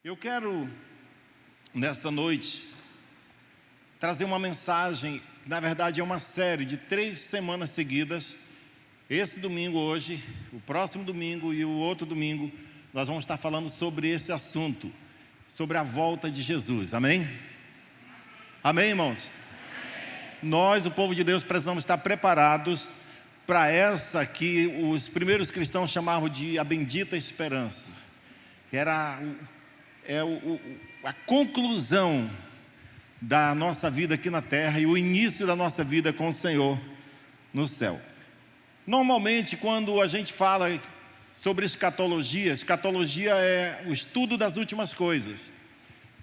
Eu quero, nesta noite, trazer uma mensagem, que na verdade é uma série de 3 semanas seguidas. Esse domingo hoje, o próximo domingo e o outro domingo, nós vamos estar falando sobre esse assunto, sobre a volta de Jesus, amém? Amém, irmãos? Amém. Nós, o povo de Deus, precisamos estar preparados para essa que os primeiros cristãos chamavam de a bendita esperança, que era a conclusão da nossa vida aqui na terra e o início da nossa vida com o Senhor no céu. Normalmente, quando a gente fala sobre escatologia é o estudo das últimas coisas,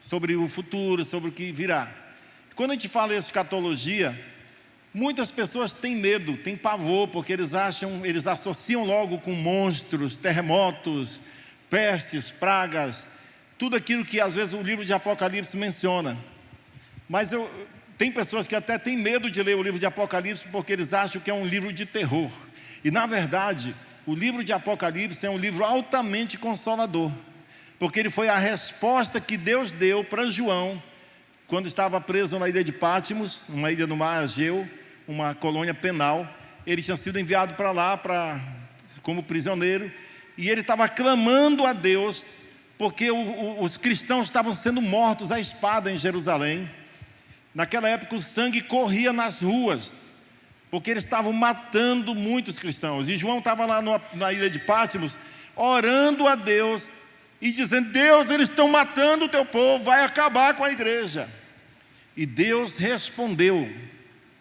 sobre o futuro, sobre o que virá. Quando a gente fala em escatologia, muitas pessoas têm medo, têm pavor, porque eles associam logo com monstros, terremotos, pestes, pragas, tudo aquilo que às vezes o livro de Apocalipse menciona. Mas tem pessoas que até têm medo de ler o livro de Apocalipse porque eles acham que é um livro de terror. E na verdade, o livro de Apocalipse é um livro altamente consolador, porque ele foi a resposta que Deus deu para João quando estava preso na ilha de Patmos, uma ilha no mar Egeu, uma colônia penal. Ele tinha sido enviado para lá como prisioneiro, e ele estava clamando a Deus, porque os cristãos estavam sendo mortos à espada em Jerusalém. Naquela época o sangue corria nas ruas, porque eles estavam matando muitos cristãos. E João estava lá na ilha de Patmos, orando a Deus e dizendo: Deus, eles estão matando o teu povo, vai acabar com a igreja. E Deus respondeu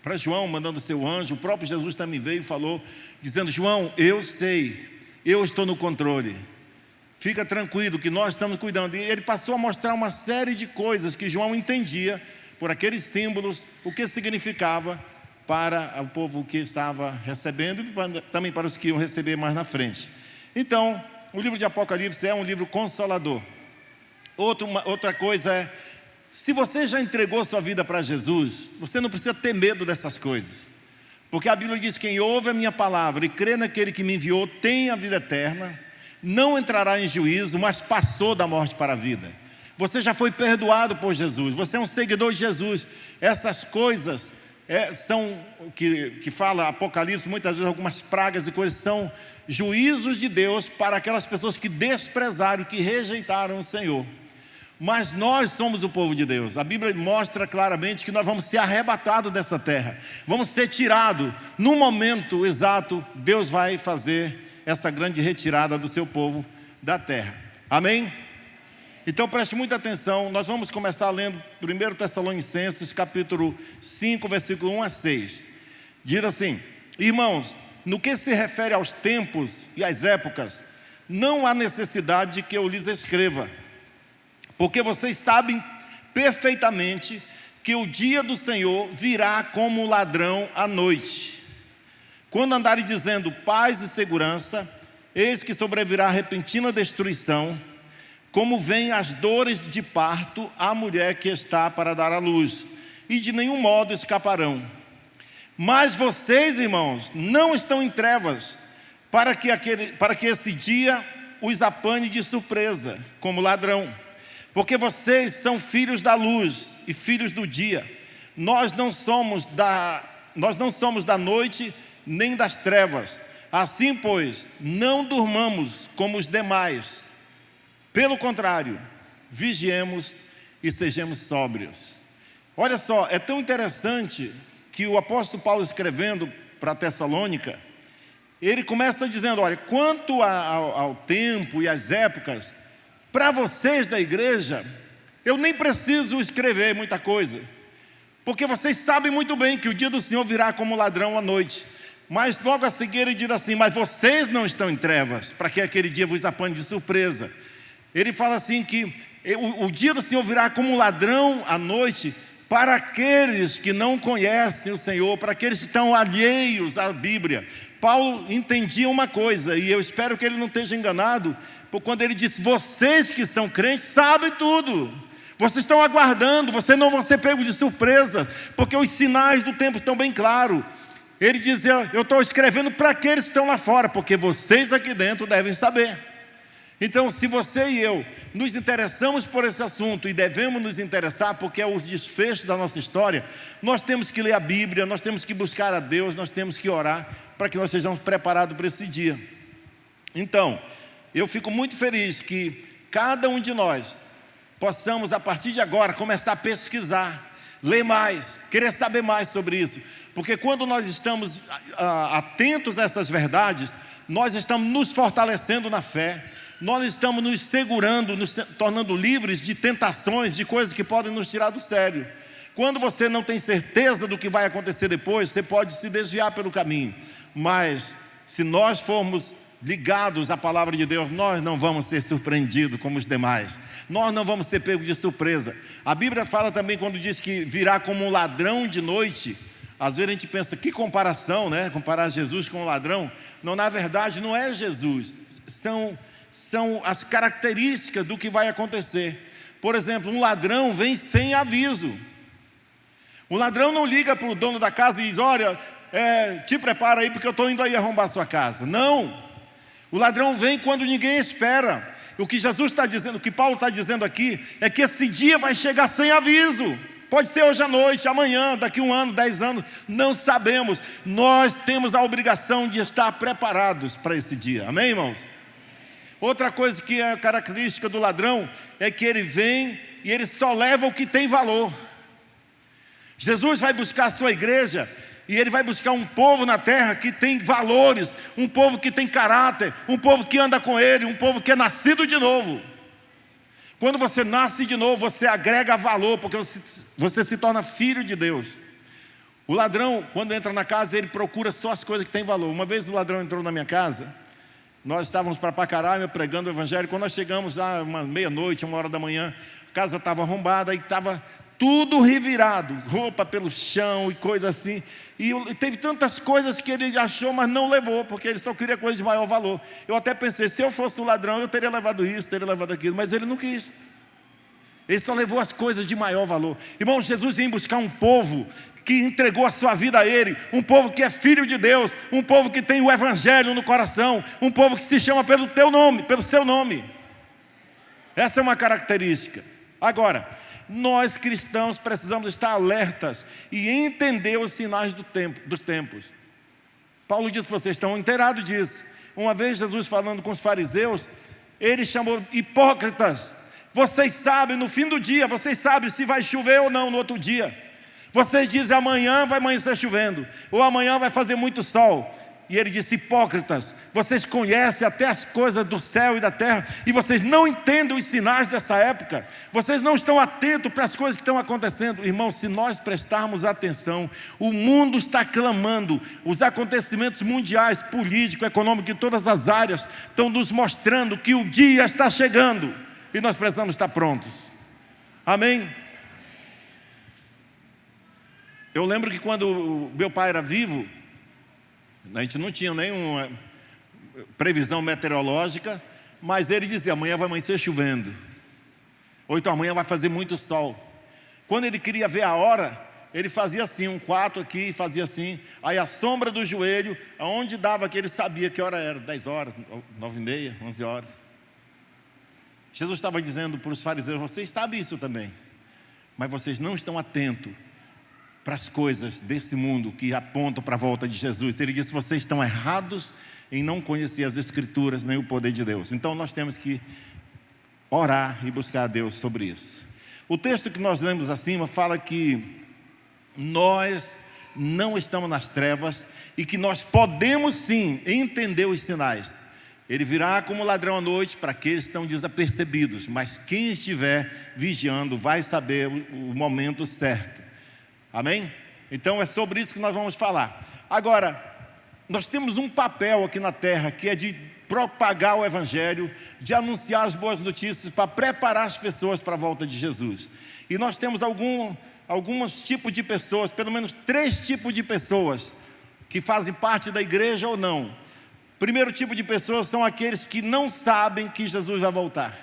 para João, mandando seu anjo. O próprio Jesus também veio e falou, dizendo: João, eu sei, eu estou no controle, fica tranquilo que nós estamos cuidando. E ele passou a mostrar uma série de coisas que João entendia por aqueles símbolos, o que significava para o povo que estava recebendo e também para os que iam receber mais na frente. Então, o livro de Apocalipse é um livro consolador. Outra coisa é, se você já entregou sua vida para Jesus, você não precisa ter medo dessas coisas, porque a Bíblia diz: quem ouve a minha palavra e crê naquele que me enviou tem a vida eterna, não entrará em juízo, mas passou da morte para a vida. Você já foi perdoado por Jesus, você é um seguidor de Jesus. Essas coisas são, que fala Apocalipse, muitas vezes algumas pragas e coisas, são juízos de Deus para aquelas pessoas que desprezaram, que rejeitaram o Senhor. Mas nós somos o povo de Deus. A Bíblia mostra claramente que nós vamos ser arrebatados dessa terra, vamos ser tirados. No momento exato, Deus vai fazer essa grande retirada do seu povo da terra. Amém? Então preste muita atenção. Nós vamos começar lendo 1 Tessalonicenses capítulo 5, versículo 1 a 6. Diz assim: irmãos, no que se refere aos tempos e às épocas, não há necessidade de que eu lhes escreva, porque vocês sabem perfeitamente que o dia do Senhor virá como ladrão à noite. Quando andarem dizendo paz e segurança, eis que sobrevirá repentina destruição, como vêm as dores de parto à mulher que está para dar à luz, e de nenhum modo escaparão. Mas vocês, irmãos, não estão em trevas, para que esse dia os apanhe de surpresa, como ladrão. Porque vocês são filhos da luz e filhos do dia. Nós não somos da noite nem das trevas. Assim, pois, não durmamos como os demais. Pelo contrário, vigiemos e sejamos sóbrios. Olha só, é tão interessante que o apóstolo Paulo, escrevendo para Tessalônica, ele começa dizendo: olha, quanto ao tempo e às épocas, para vocês da igreja, eu nem preciso escrever muita coisa, porque vocês sabem muito bem que o dia do Senhor virá como ladrão à noite. Mas logo a seguir ele diz assim: mas vocês não estão em trevas, para que aquele dia vos apanhe de surpresa. Ele fala assim que o dia do Senhor virá como ladrão à noite para aqueles que não conhecem o Senhor, para aqueles que estão alheios à Bíblia. Paulo entendia uma coisa, e eu espero que ele não esteja enganado, porque quando ele disse: vocês que são crentes sabem tudo, vocês estão aguardando, vocês não vão ser pegos de surpresa, porque os sinais do tempo estão bem claros. Ele dizia: eu estou escrevendo para aqueles que estão lá fora, porque vocês aqui dentro devem saber. Então, se você e eu nos interessamos por esse assunto, e devemos nos interessar porque é o desfecho da nossa história, nós temos que ler a Bíblia, nós temos que buscar a Deus, nós temos que orar para que nós sejamos preparados para esse dia. Então, eu fico muito feliz que cada um de nós possamos, a partir de agora, começar a pesquisar, ler mais, querer saber mais sobre isso. Porque quando nós estamos atentos a essas verdades, nós estamos nos fortalecendo na fé, nós estamos nos segurando, nos tornando livres de tentações, de coisas que podem nos tirar do sério. Quando você não tem certeza do que vai acontecer depois, você pode se desviar pelo caminho. Mas se nós formos ligados à palavra de Deus, nós não vamos ser surpreendidos como os demais. Nós não vamos ser pegos de surpresa. A Bíblia fala também, quando diz que virá como um ladrão de noite. Às vezes a gente pensa, que comparação, né? Comparar Jesus com um ladrão. Não, na verdade não é Jesus. São as características do que vai acontecer. Por exemplo, um ladrão vem sem aviso. O ladrão não liga para o dono da casa e diz, olha, te prepara aí porque eu estou indo aí arrombar a sua casa. Não. O ladrão vem quando ninguém espera. O que Jesus está dizendo, o que Paulo está dizendo aqui, é que esse dia vai chegar sem aviso. Pode ser hoje à noite, amanhã, daqui 1 ano, 10 anos, não sabemos. Nós temos a obrigação de estar preparados para esse dia. Amém, irmãos? Outra coisa que é característica do ladrão é que ele vem e ele só leva o que tem valor. Jesus vai buscar a sua igreja e ele vai buscar um povo na terra que tem valores, um povo que tem caráter, um povo que anda com ele, um povo que é nascido de novo. Quando você nasce de novo, você agrega valor, porque você se torna filho de Deus. O ladrão, quando entra na casa, ele procura só as coisas que têm valor. Uma vez o ladrão entrou na minha casa. Nós estávamos para Pacaraima pregando o evangelho. Quando nós chegamos lá, uma meia-noite, 1 hora da manhã, a casa estava arrombada e estava tudo revirado, roupa pelo chão e coisa assim. E teve tantas coisas que ele achou, mas não levou, porque ele só queria coisas de maior valor. Eu até pensei, se eu fosse o ladrão, eu teria levado isso, teria levado aquilo, mas ele não quis. Ele só levou as coisas de maior valor. Irmão, Jesus ia buscar um povo que entregou a sua vida a Ele, um povo que é filho de Deus, um povo que tem o evangelho no coração, um povo que se chama pelo teu nome, pelo seu nome. Essa é uma característica. Agora, nós cristãos precisamos estar alertas e entender os sinais dos tempos. Paulo diz, vocês estão inteirados disso. Uma vez Jesus falando com os fariseus, ele chamou hipócritas. Vocês sabem, no fim do dia, vocês sabem se vai chover ou não no outro dia. Vocês dizem, amanhã vai amanhecer chovendo, ou amanhã vai fazer muito sol. E ele disse, hipócritas, vocês conhecem até as coisas do céu e da terra, e vocês não entendem os sinais dessa época. Vocês não estão atentos para as coisas que estão acontecendo. Irmão, se nós prestarmos atenção, o mundo está clamando. Os acontecimentos mundiais, políticos, econômicos, em todas as áreas, estão nos mostrando que o dia está chegando, e nós precisamos estar prontos. Amém? Eu lembro que quando o meu pai era vivo, a gente não tinha nenhuma previsão meteorológica, mas ele dizia, amanhã vai amanhecer chovendo, ou então amanhã vai fazer muito sol. Quando ele queria ver a hora, ele fazia assim, um 4 aqui, fazia assim, aí a sombra do joelho, aonde dava que ele sabia que hora era, 10 horas, 9h30, 11 horas. Jesus estava dizendo para os fariseus, vocês sabem isso também, mas vocês não estão atentos para as coisas desse mundo que apontam para a volta de Jesus. Ele disse, vocês estão errados em não conhecer as Escrituras nem o poder de Deus. Então nós temos que orar e buscar a Deus sobre isso. O texto que nós lemos acima fala que nós não estamos nas trevas e que nós podemos sim entender os sinais. Ele virá como ladrão à noite para aqueles que estão desapercebidos, mas quem estiver vigiando vai saber o momento certo. Amém? Então é sobre isso que nós vamos falar. Agora, nós temos um papel aqui na terra que é de propagar o evangelho, de anunciar as boas notícias, para preparar as pessoas para a volta de Jesus. E nós temos alguns tipos de pessoas, pelo menos 3 tipos de pessoas que fazem parte da igreja ou não. Primeiro tipo de pessoas são aqueles que não sabem que Jesus vai voltar.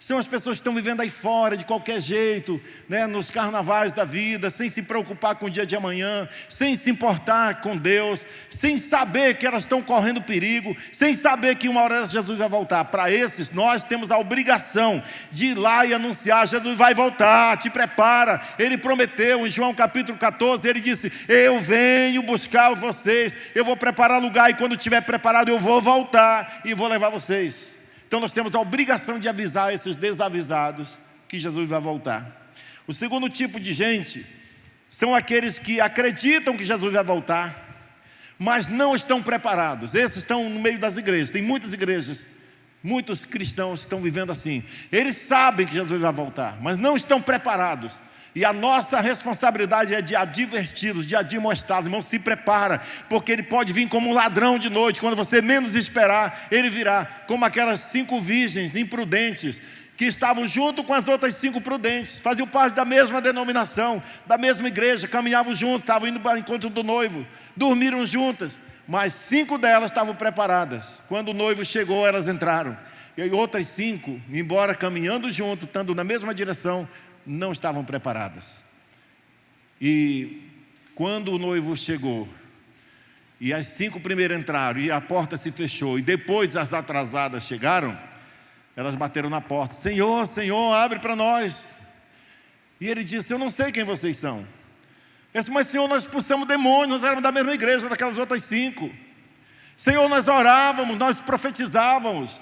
São as pessoas que estão vivendo aí fora de qualquer jeito, né, nos carnavais da vida, sem se preocupar com o dia de amanhã, sem se importar com Deus, sem saber que elas estão correndo perigo, sem saber que uma hora Jesus vai voltar. Para esses, nós temos a obrigação de ir lá e anunciar: Jesus vai voltar, te prepara. Ele prometeu em João capítulo 14, ele disse: eu venho buscar vocês, eu vou preparar lugar, e quando estiver preparado eu vou voltar e vou levar vocês. Então nós temos a obrigação de avisar esses desavisados que Jesus vai voltar. O segundo tipo de gente são aqueles que acreditam que Jesus vai voltar, mas não estão preparados. Esses estão no meio das igrejas. Tem muitas igrejas, muitos cristãos estão vivendo assim. Eles sabem que Jesus vai voltar, mas não estão preparados. E a nossa responsabilidade é de adverti-los, de admoestá-los. Irmão, se prepara, porque ele pode vir como um ladrão de noite. Quando você menos esperar, ele virá. Como aquelas 5 virgens imprudentes que estavam junto com as outras 5 prudentes, faziam parte da mesma denominação, da mesma igreja, caminhavam juntos, estavam indo para o encontro do noivo, dormiram juntas, mas 5 delas estavam preparadas. Quando o noivo chegou, elas entraram. E aí outras 5, embora caminhando junto, estando na mesma direção, não estavam preparadas. E quando o noivo chegou e as 5 primeiras entraram e a porta se fechou, e depois as atrasadas chegaram, elas bateram na porta: Senhor, Senhor, abre para nós. E ele disse: eu não sei quem vocês são. Ele disse: mas Senhor, nós expulsamos demônios, nós éramos da mesma igreja daquelas outras 5. Senhor, nós orávamos, nós profetizávamos,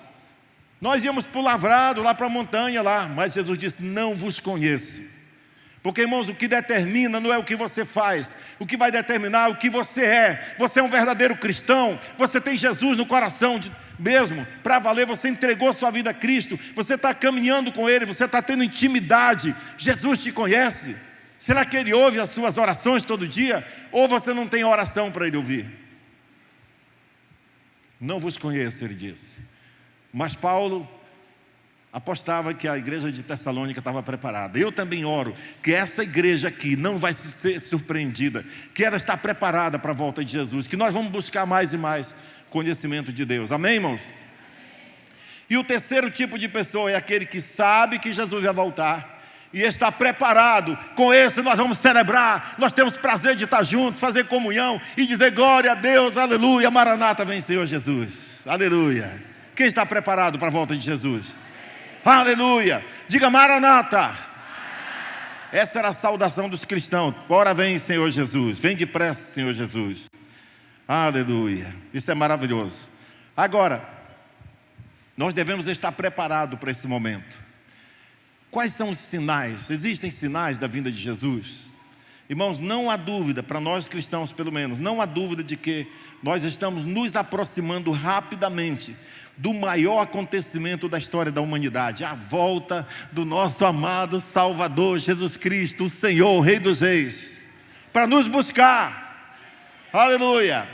nós íamos para o lavrado, lá para a montanha lá. Mas Jesus disse: não vos conheço. Porque, irmãos, o que determina não é o que você faz, o que vai determinar é o que você é. Você é um verdadeiro cristão, você tem Jesus no coração mesmo, para valer. Você entregou sua vida a Cristo, você está caminhando com Ele, você está tendo intimidade. Jesus te conhece. Será que Ele ouve as suas orações todo dia? Ou você não tem oração para Ele ouvir? Não vos conheço, ele disse. Mas Paulo apostava que a igreja de Tessalônica estava preparada. Eu também oro que essa igreja aqui não vai ser surpreendida, que ela está preparada para a volta de Jesus, que nós vamos buscar mais e mais conhecimento de Deus. Amém, irmãos? E o terceiro tipo de pessoa é aquele que sabe que Jesus vai voltar e está preparado. Com esse nós vamos celebrar, nós temos prazer de estar juntos, fazer comunhão e dizer: glória a Deus, aleluia, Maranata, vem Senhor Jesus, aleluia. Quem está preparado para a volta de Jesus? Aleluia! Diga: Maranata! Essa era a saudação dos cristãos. Ora vem Senhor Jesus, vem depressa Senhor Jesus. Aleluia! Isso é maravilhoso. Agora, nós devemos estar preparados para esse momento. Quais são os sinais? Existem sinais da vinda de Jesus? Irmãos, não há dúvida, para nós cristãos pelo menos, não há dúvida de que nós estamos nos aproximando rapidamente do maior acontecimento da história da humanidade, a volta do nosso amado Salvador Jesus Cristo, o Senhor, o Rei dos Reis, para nos buscar. Aleluia!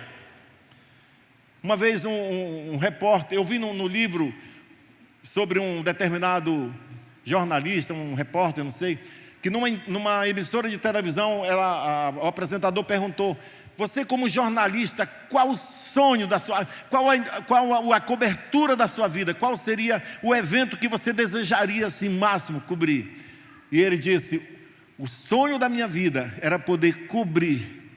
Uma vez um repórter, eu vi no livro sobre um determinado jornalista, um repórter, não sei, que numa emissora de televisão, o apresentador perguntou: você como jornalista, qual o sonho da sua, qual a cobertura da sua vida? Qual seria o evento que você desejaria assim máximo cobrir? E ele disse: o sonho da minha vida era poder cobrir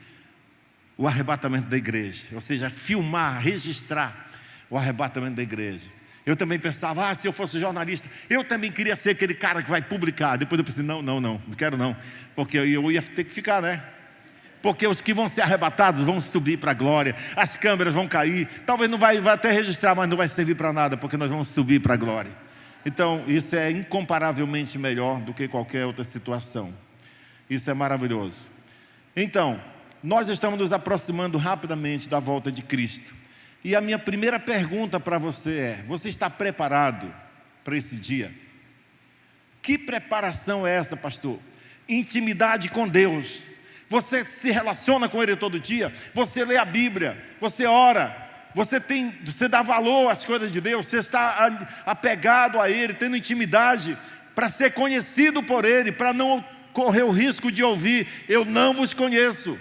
o arrebatamento da igreja, ou seja, filmar, registrar o arrebatamento da igreja. Eu também pensava: se eu fosse jornalista, eu também queria ser aquele cara que vai publicar. Depois eu pensei: não quero não, porque eu ia ter que ficar, né? Porque os que vão ser arrebatados vão subir para a glória, as câmeras vão cair, talvez não vai até registrar, mas não vai servir para nada, porque nós vamos subir para a glória. Então isso é incomparavelmente melhor do que qualquer outra situação. Isso é maravilhoso. Então, nós estamos nos aproximando rapidamente da volta de Cristo. E a minha primeira pergunta para você é: você está preparado para esse dia? Que preparação é essa, pastor? Intimidade com Deus. Você se relaciona com Ele todo dia, você lê a Bíblia, você ora, você dá valor às coisas de Deus, você está apegado a Ele, tendo intimidade para ser conhecido por Ele, para não correr o risco de ouvir: eu não vos conheço.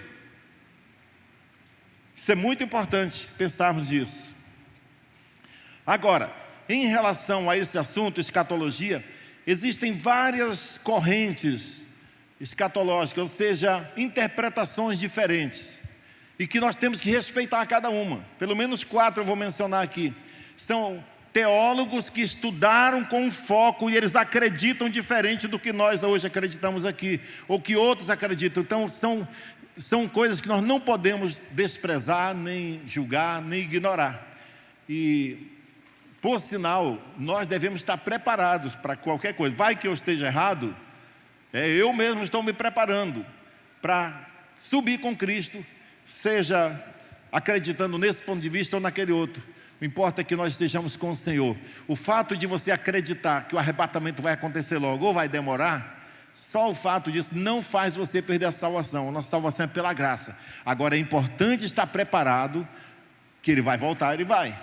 Isso é muito importante pensarmos nisso. Agora, em relação a esse assunto, escatologia, existem várias correntes escatológicas, ou seja, interpretações diferentes, e que nós temos que respeitar cada uma. Pelo menos 4 eu vou mencionar aqui. São teólogos que estudaram com foco e eles acreditam diferente do que nós hoje acreditamos aqui, ou que outros acreditam. Então são coisas que nós não podemos desprezar, nem julgar, nem ignorar. E, por sinal, nós devemos estar preparados para qualquer coisa. Vai que eu esteja errado, eu mesmo estou me preparando para subir com Cristo, seja acreditando nesse ponto de vista ou naquele outro. O importa é que nós estejamos com o Senhor. O fato de você acreditar que o arrebatamento vai acontecer logo ou vai demorar, só o fato disso não faz você perder a salvação. A nossa salvação é pela graça. Agora é importante estar preparado, que Ele vai voltar, Ele vai.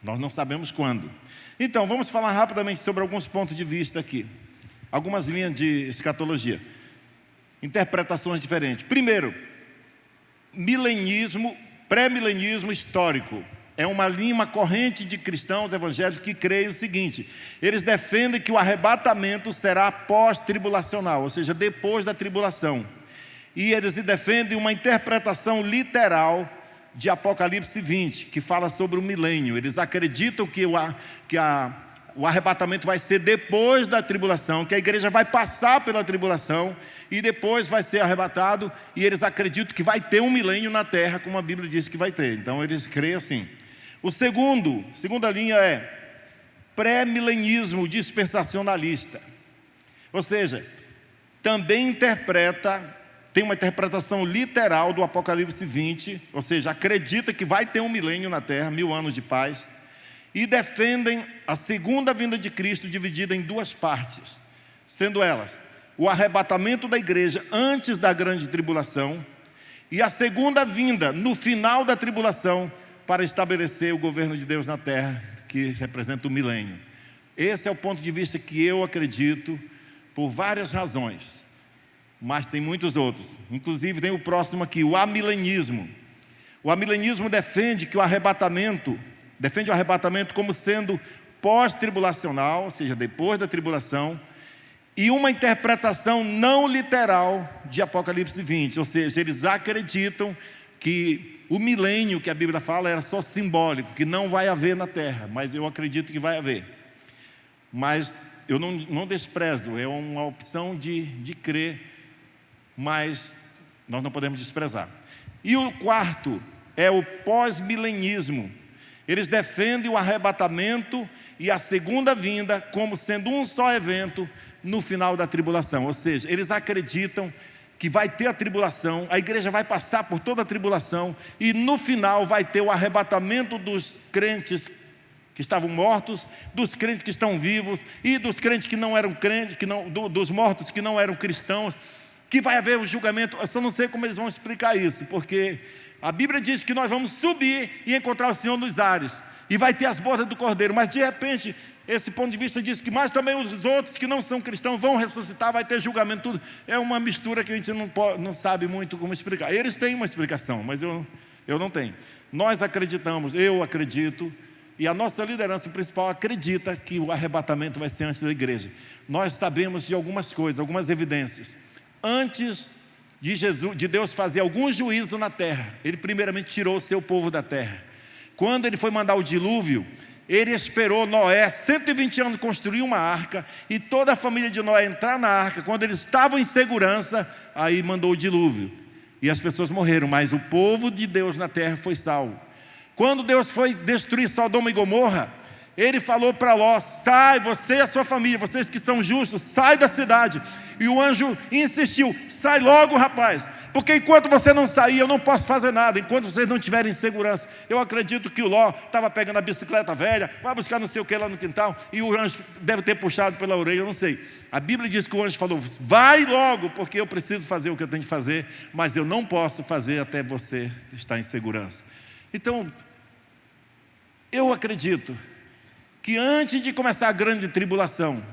Nós não sabemos quando. Então, vamos falar rapidamente sobre alguns pontos de vista aqui. Algumas linhas de escatologia. Interpretações diferentes. Primeiro, milenismo, pré-milenismo histórico. É uma corrente de cristãos evangélicos que creem o seguinte: eles defendem que o arrebatamento será pós-tribulacional, ou seja, depois da tribulação. E eles defendem uma interpretação literal de Apocalipse 20, que fala sobre o milênio. Eles acreditam que o arrebatamento vai ser depois da tribulação, que a igreja vai passar pela tribulação e depois vai ser arrebatado, e eles acreditam que vai ter um milênio na terra, como a Bíblia diz que vai ter. Então eles creem assim. Segunda linha é pré-milenismo dispensacionalista. Ou seja, também tem uma interpretação literal do Apocalipse 20, ou seja, acredita que vai ter um milênio na terra, 1000 anos de paz, e defendem a segunda vinda de Cristo dividida em 2 partes, sendo elas o arrebatamento da igreja antes da grande tribulação e a segunda vinda no final da tribulação para estabelecer o governo de Deus na terra, que representa o milênio. Esse é o ponto de vista que eu acredito, por várias razões, mas tem muitos outros. Inclusive tem o próximo aqui, o amilenismo. O amilenismo defende o arrebatamento como sendo pós-tribulacional, ou seja, depois da tribulação, e uma interpretação não literal de Apocalipse 20, ou seja, eles acreditam que o milênio que a Bíblia fala era só simbólico, que não vai haver na terra, mas eu acredito que vai haver. Mas eu não desprezo, é uma opção de crer, mas nós não podemos desprezar. E o quarto é o pós-milenismo. Eles defendem o arrebatamento e a segunda vinda como sendo um só evento no final da tribulação. Ou seja, eles acreditam que vai ter a tribulação, a igreja vai passar por toda a tribulação, e no final vai ter o arrebatamento dos crentes que estavam mortos, dos crentes que estão vivos, e dos crentes que não eram crentes, dos mortos que não eram cristãos, que vai haver o julgamento. Eu só não sei como eles vão explicar isso, porque a Bíblia diz que nós vamos subir e encontrar o Senhor nos ares, e vai ter as bodas do Cordeiro, mas de repente esse ponto de vista diz que mais também os outros que não são cristãos vão ressuscitar, vai ter julgamento, tudo. É uma mistura que a gente não sabe muito como explicar. Eles têm uma explicação, mas eu não tenho. Nós acreditamos, eu acredito, e a nossa liderança principal acredita que o arrebatamento vai ser antes da igreja. Nós sabemos de algumas coisas, algumas evidências. Antes de Deus fazer algum juízo na terra, Ele primeiramente tirou o seu povo da terra. Quando Ele foi mandar o dilúvio, Ele esperou Noé 120 anos construir uma arca, e toda a família de Noé entrar na arca. Quando eles estavam em segurança, aí mandou o dilúvio, e as pessoas morreram, mas o povo de Deus na terra foi salvo. Quando Deus foi destruir Sodoma e Gomorra, Ele falou para Ló: sai, você e a sua família, vocês que são justos, sai da cidade. E o anjo insistiu: sai logo, rapaz, porque enquanto você não sair, eu não posso fazer nada, enquanto vocês não tiverem segurança. Eu acredito que o Ló estava pegando a bicicleta velha, vai buscar não sei o que lá no quintal, e o anjo deve ter puxado pela orelha, eu não sei. A Bíblia diz que o anjo falou: vai logo, porque eu preciso fazer o que eu tenho que fazer, mas eu não posso fazer até você estar em segurança. Então, eu acredito que antes de começar a grande tribulação,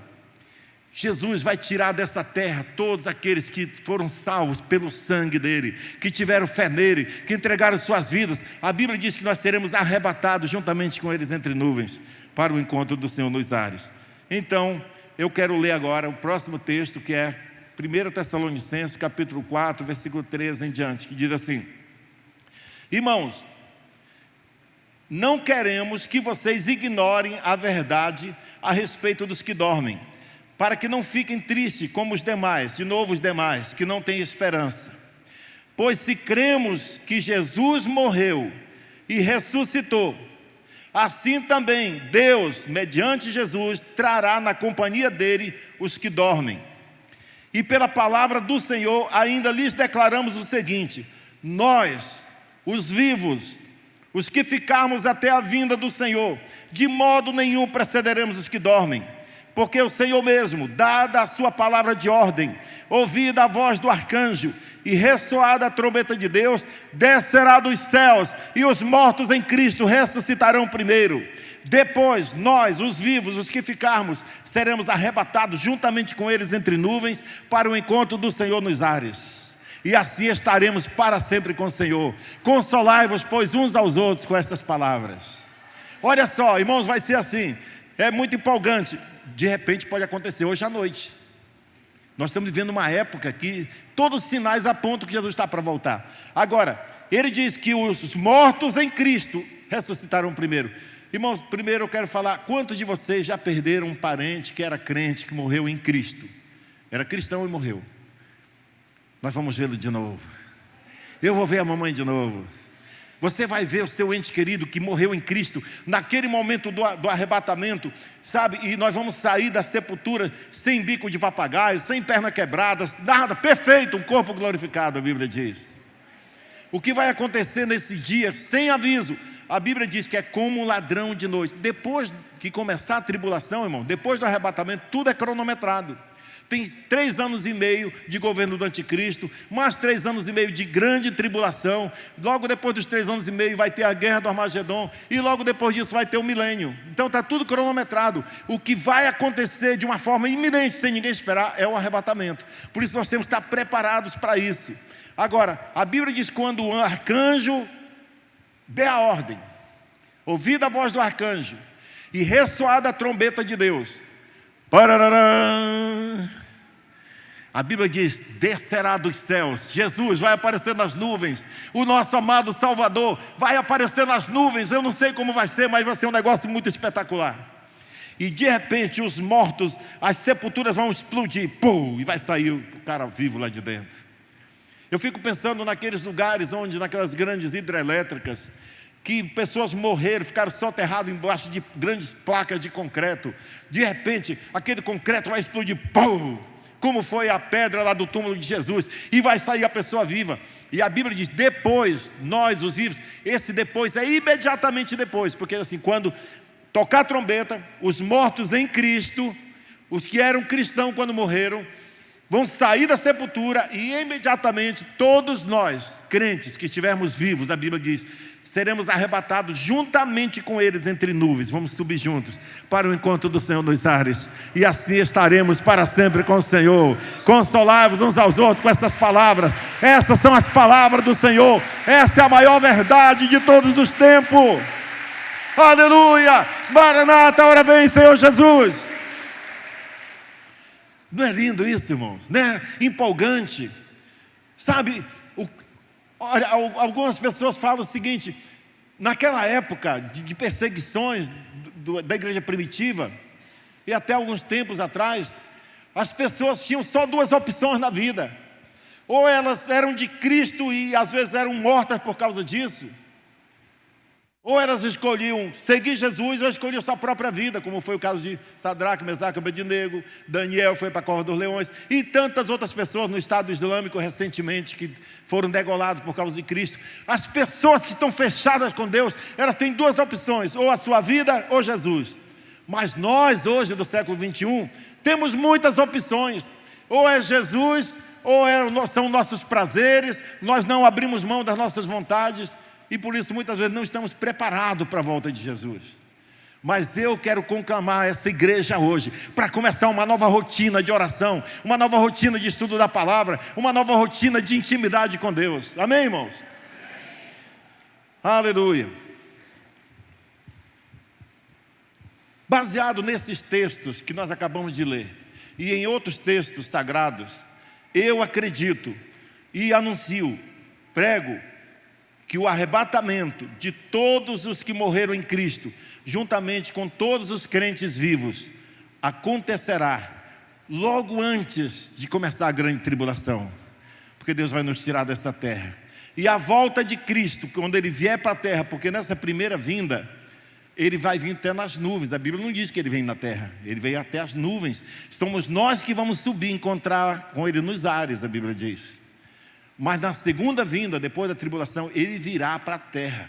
Jesus vai tirar dessa terra todos aqueles que foram salvos pelo sangue dele, que tiveram fé nele, que entregaram suas vidas. A Bíblia diz que nós seremos arrebatados juntamente com eles entre nuvens, para o encontro do Senhor nos ares. Então, eu quero ler agora o próximo texto, que é 1 Tessalonicenses, capítulo 4, versículo 13 em diante, que diz assim: irmãos, não queremos que vocês ignorem a verdade a respeito dos que dormem, para que não fiquem tristes como os demais, de novo os demais, que não têm esperança. Pois se cremos que Jesus morreu e ressuscitou, assim também Deus, mediante Jesus, trará na companhia dele os que dormem. E pela palavra do Senhor ainda lhes declaramos o seguinte: nós, os vivos, os que ficarmos até a vinda do Senhor, de modo nenhum precederemos os que dormem. Porque o Senhor mesmo, dada a sua palavra de ordem, ouvida a voz do arcanjo e ressoada a trombeta de Deus, descerá dos céus, e os mortos em Cristo ressuscitarão primeiro. Depois, nós, os vivos, os que ficarmos, seremos arrebatados juntamente com eles entre nuvens, para o encontro do Senhor nos ares. E assim estaremos para sempre com o Senhor. Consolai-vos, pois, uns aos outros com estas palavras. Olha só, irmãos, vai ser assim. É muito empolgante. De repente pode acontecer hoje à noite. Nós estamos vivendo uma época que todos os sinais apontam que Jesus está para voltar. Agora, ele diz que os mortos em Cristo ressuscitarão primeiro. Irmãos, primeiro eu quero falar, quantos de vocês já perderam um parente que era crente, que morreu em Cristo? Era cristão e morreu. Nós vamos vê-lo de novo. Eu vou ver a mamãe de novo. Você vai ver o seu ente querido que morreu em Cristo, naquele momento do arrebatamento, sabe? E nós vamos sair da sepultura sem bico de papagaio, sem perna quebradas, nada, perfeito, um corpo glorificado, a Bíblia diz. O que vai acontecer nesse dia, sem aviso, a Bíblia diz que é como um ladrão de noite. Depois que começar a tribulação, irmão, depois do arrebatamento, tudo é cronometrado. Tem 3 anos e meio de governo do anticristo, mais 3 anos e meio de grande tribulação. Logo depois dos 3 anos e meio vai ter a guerra do Armagedon, e logo depois disso vai ter o milênio. Então está tudo cronometrado. O que vai acontecer de uma forma iminente, sem ninguém esperar, é o arrebatamento. Por isso nós temos que estar preparados para isso. Agora, a Bíblia diz: quando o arcanjo der a ordem, ouvida a voz do arcanjo e ressoada a trombeta de Deus, parararã, a Bíblia diz: descerá dos céus. Jesus vai aparecer nas nuvens. O nosso amado Salvador vai aparecer nas nuvens. Eu não sei como vai ser, mas vai ser um negócio muito espetacular. E de repente os mortos, as sepulturas vão explodir, pum, e vai sair o cara vivo lá de dentro. Eu fico pensando naqueles lugares onde, naquelas grandes hidrelétricas, que pessoas morreram, ficaram soterradas embaixo de grandes placas de concreto. De repente, aquele concreto vai explodir, pum, como foi a pedra lá do túmulo de Jesus, e vai sair a pessoa viva. E a Bíblia diz: depois, nós os vivos, esse depois é imediatamente depois, porque assim, quando tocar a trombeta, os mortos em Cristo, os que eram cristãos quando morreram, vão sair da sepultura, e imediatamente todos nós, crentes que estivermos vivos, a Bíblia diz, seremos arrebatados juntamente com eles entre nuvens. Vamos subir juntos para o encontro do Senhor nos ares, e assim estaremos para sempre com o Senhor. Consolai-vos uns aos outros com essas palavras. Essas são as palavras do Senhor. Essa é a maior verdade de todos os tempos. Aleluia! Maranata, ora vem, Senhor Jesus. Não é lindo isso, irmãos? Não é empolgante? Sabe, olha, algumas pessoas falam o seguinte: naquela época de perseguições da igreja primitiva, e até alguns tempos atrás, as pessoas tinham só 2 opções na vida: ou elas eram de Cristo e às vezes eram mortas por causa disso, ou elas escolhiam seguir Jesus ou escolhiam sua própria vida, como foi o caso de Sadraque, Mesaque e Abednego. Daniel foi para a cova dos leões, e tantas outras pessoas no Estado Islâmico recentemente que foram degolados por causa de Cristo. As pessoas que estão fechadas com Deus, elas têm 2 opções: ou a sua vida ou Jesus. Mas nós hoje do século 21 temos muitas opções: ou é Jesus, ou são nossos prazeres. Nós não abrimos mão das nossas vontades, e por isso muitas vezes não estamos preparados para a volta de Jesus. Mas eu quero conclamar essa igreja hoje para começar uma nova rotina de oração, uma nova rotina de estudo da palavra, uma nova rotina de intimidade com Deus. Amém, irmãos? Amém. Aleluia. Baseado nesses textos que nós acabamos de ler e em outros textos sagrados, eu acredito e anuncio, prego, que o arrebatamento de todos os que morreram em Cristo, juntamente com todos os crentes vivos, acontecerá logo antes de começar a grande tribulação, porque Deus vai nos tirar dessa terra. E a volta de Cristo, quando Ele vier para a terra, porque nessa primeira vinda, Ele vai vir até nas nuvens. A Bíblia não diz que Ele vem na terra, Ele vem até as nuvens. Somos nós que vamos subir, encontrar com Ele nos ares, a Bíblia diz. Mas na segunda vinda, depois da tribulação, Ele virá para a terra.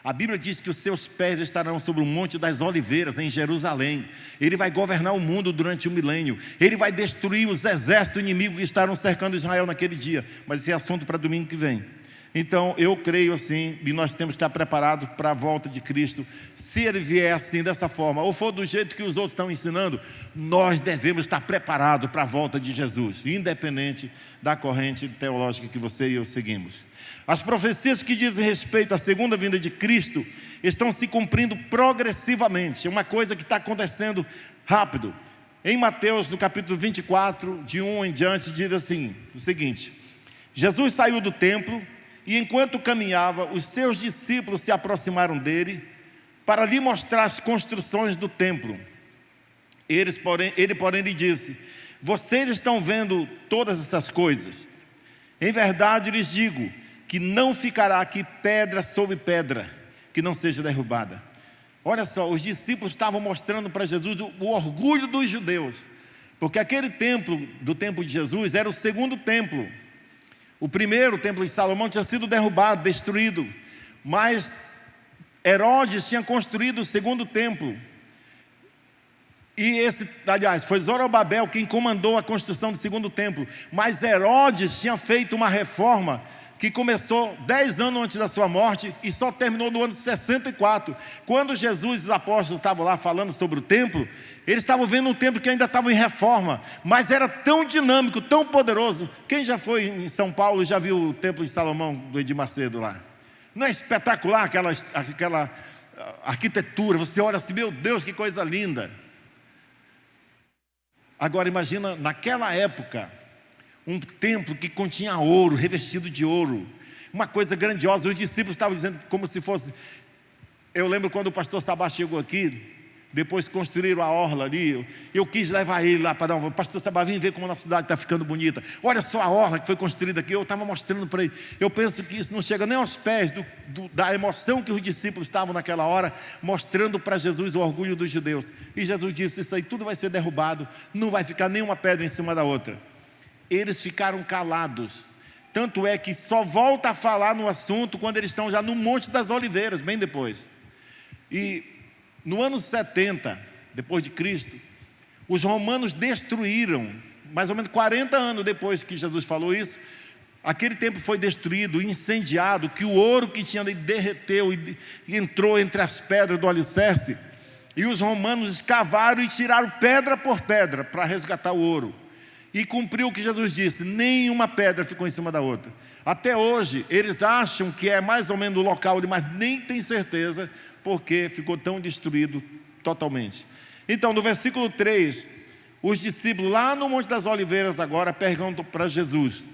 A Bíblia diz que os seus pés estarão sobre o Monte das Oliveiras, em Jerusalém. Ele vai governar o mundo durante 1 milênio. Ele vai destruir os exércitos inimigos que estarão cercando Israel naquele dia. Mas esse é assunto para domingo que vem. Então eu creio assim, e nós temos que estar preparados para a volta de Cristo. Se Ele vier assim, dessa forma, ou for do jeito que os outros estão ensinando, nós devemos estar preparados para a volta de Jesus, independente da corrente teológica que você e eu seguimos. As profecias que dizem respeito à segunda vinda de Cristo estão se cumprindo progressivamente. É uma coisa que está acontecendo rápido. Em Mateus, no capítulo 24, de 1 em diante, diz assim, o seguinte: Jesus saiu do templo e enquanto caminhava, os seus discípulos se aproximaram dele para lhe mostrar as construções do templo. Ele, porém, lhe disse: vocês estão vendo todas essas coisas? Em verdade lhes digo que não ficará aqui pedra sobre pedra que não seja derrubada. Olha só, os discípulos estavam mostrando para Jesus o orgulho dos judeus, porque aquele templo, do templo de Jesus, era o segundo templo. O primeiro templo de Salomão tinha sido derrubado, destruído, mas Herodes tinha construído o segundo templo. E esse, aliás, foi Zorobabel quem comandou a construção do segundo templo. Mas Herodes tinha feito uma reforma que começou 10 anos antes da sua morte e só terminou no ano 64. Quando Jesus e os apóstolos estavam lá falando sobre o templo, eles estavam vendo um templo que ainda estava em reforma, mas era tão dinâmico, tão poderoso. Quem já foi em São Paulo e já viu o templo de Salomão, do Edir Macedo lá? Não é espetacular aquela arquitetura? Você olha assim, meu Deus, que coisa linda. Agora imagina, naquela época, um templo que continha ouro, revestido de ouro, uma coisa grandiosa. Os discípulos estavam dizendo como se fosse... Eu lembro quando o pastor Sabá chegou aqui, depois construíram a orla ali, eu quis levar ele lá para dar pastor Sabá, vem ver como a nossa cidade está ficando bonita. Olha só a orla que foi construída aqui. Eu estava mostrando para ele. Eu penso que isso não chega nem aos pés da emoção que os discípulos estavam naquela hora, mostrando para Jesus o orgulho dos judeus. E Jesus disse: isso aí tudo vai ser derrubado, não vai ficar nenhuma pedra em cima da outra. Eles ficaram calados, tanto é que só volta a falar no assunto quando eles estão já no Monte das Oliveiras, bem depois. E no ano 70, depois de Cristo, os romanos destruíram, mais ou menos 40 anos depois que Jesus falou isso, aquele templo foi destruído, incendiado, que o ouro que tinha ali derreteu e entrou entre as pedras do alicerce, e os romanos escavaram e tiraram pedra por pedra para resgatar o ouro. E cumpriu o que Jesus disse, nenhuma pedra ficou em cima da outra. Até hoje, eles acham que é mais ou menos o local, mas nem tem certeza, porque ficou tão destruído totalmente. Então, no versículo 3, os discípulos lá no Monte das Oliveiras agora perguntam para Jesus.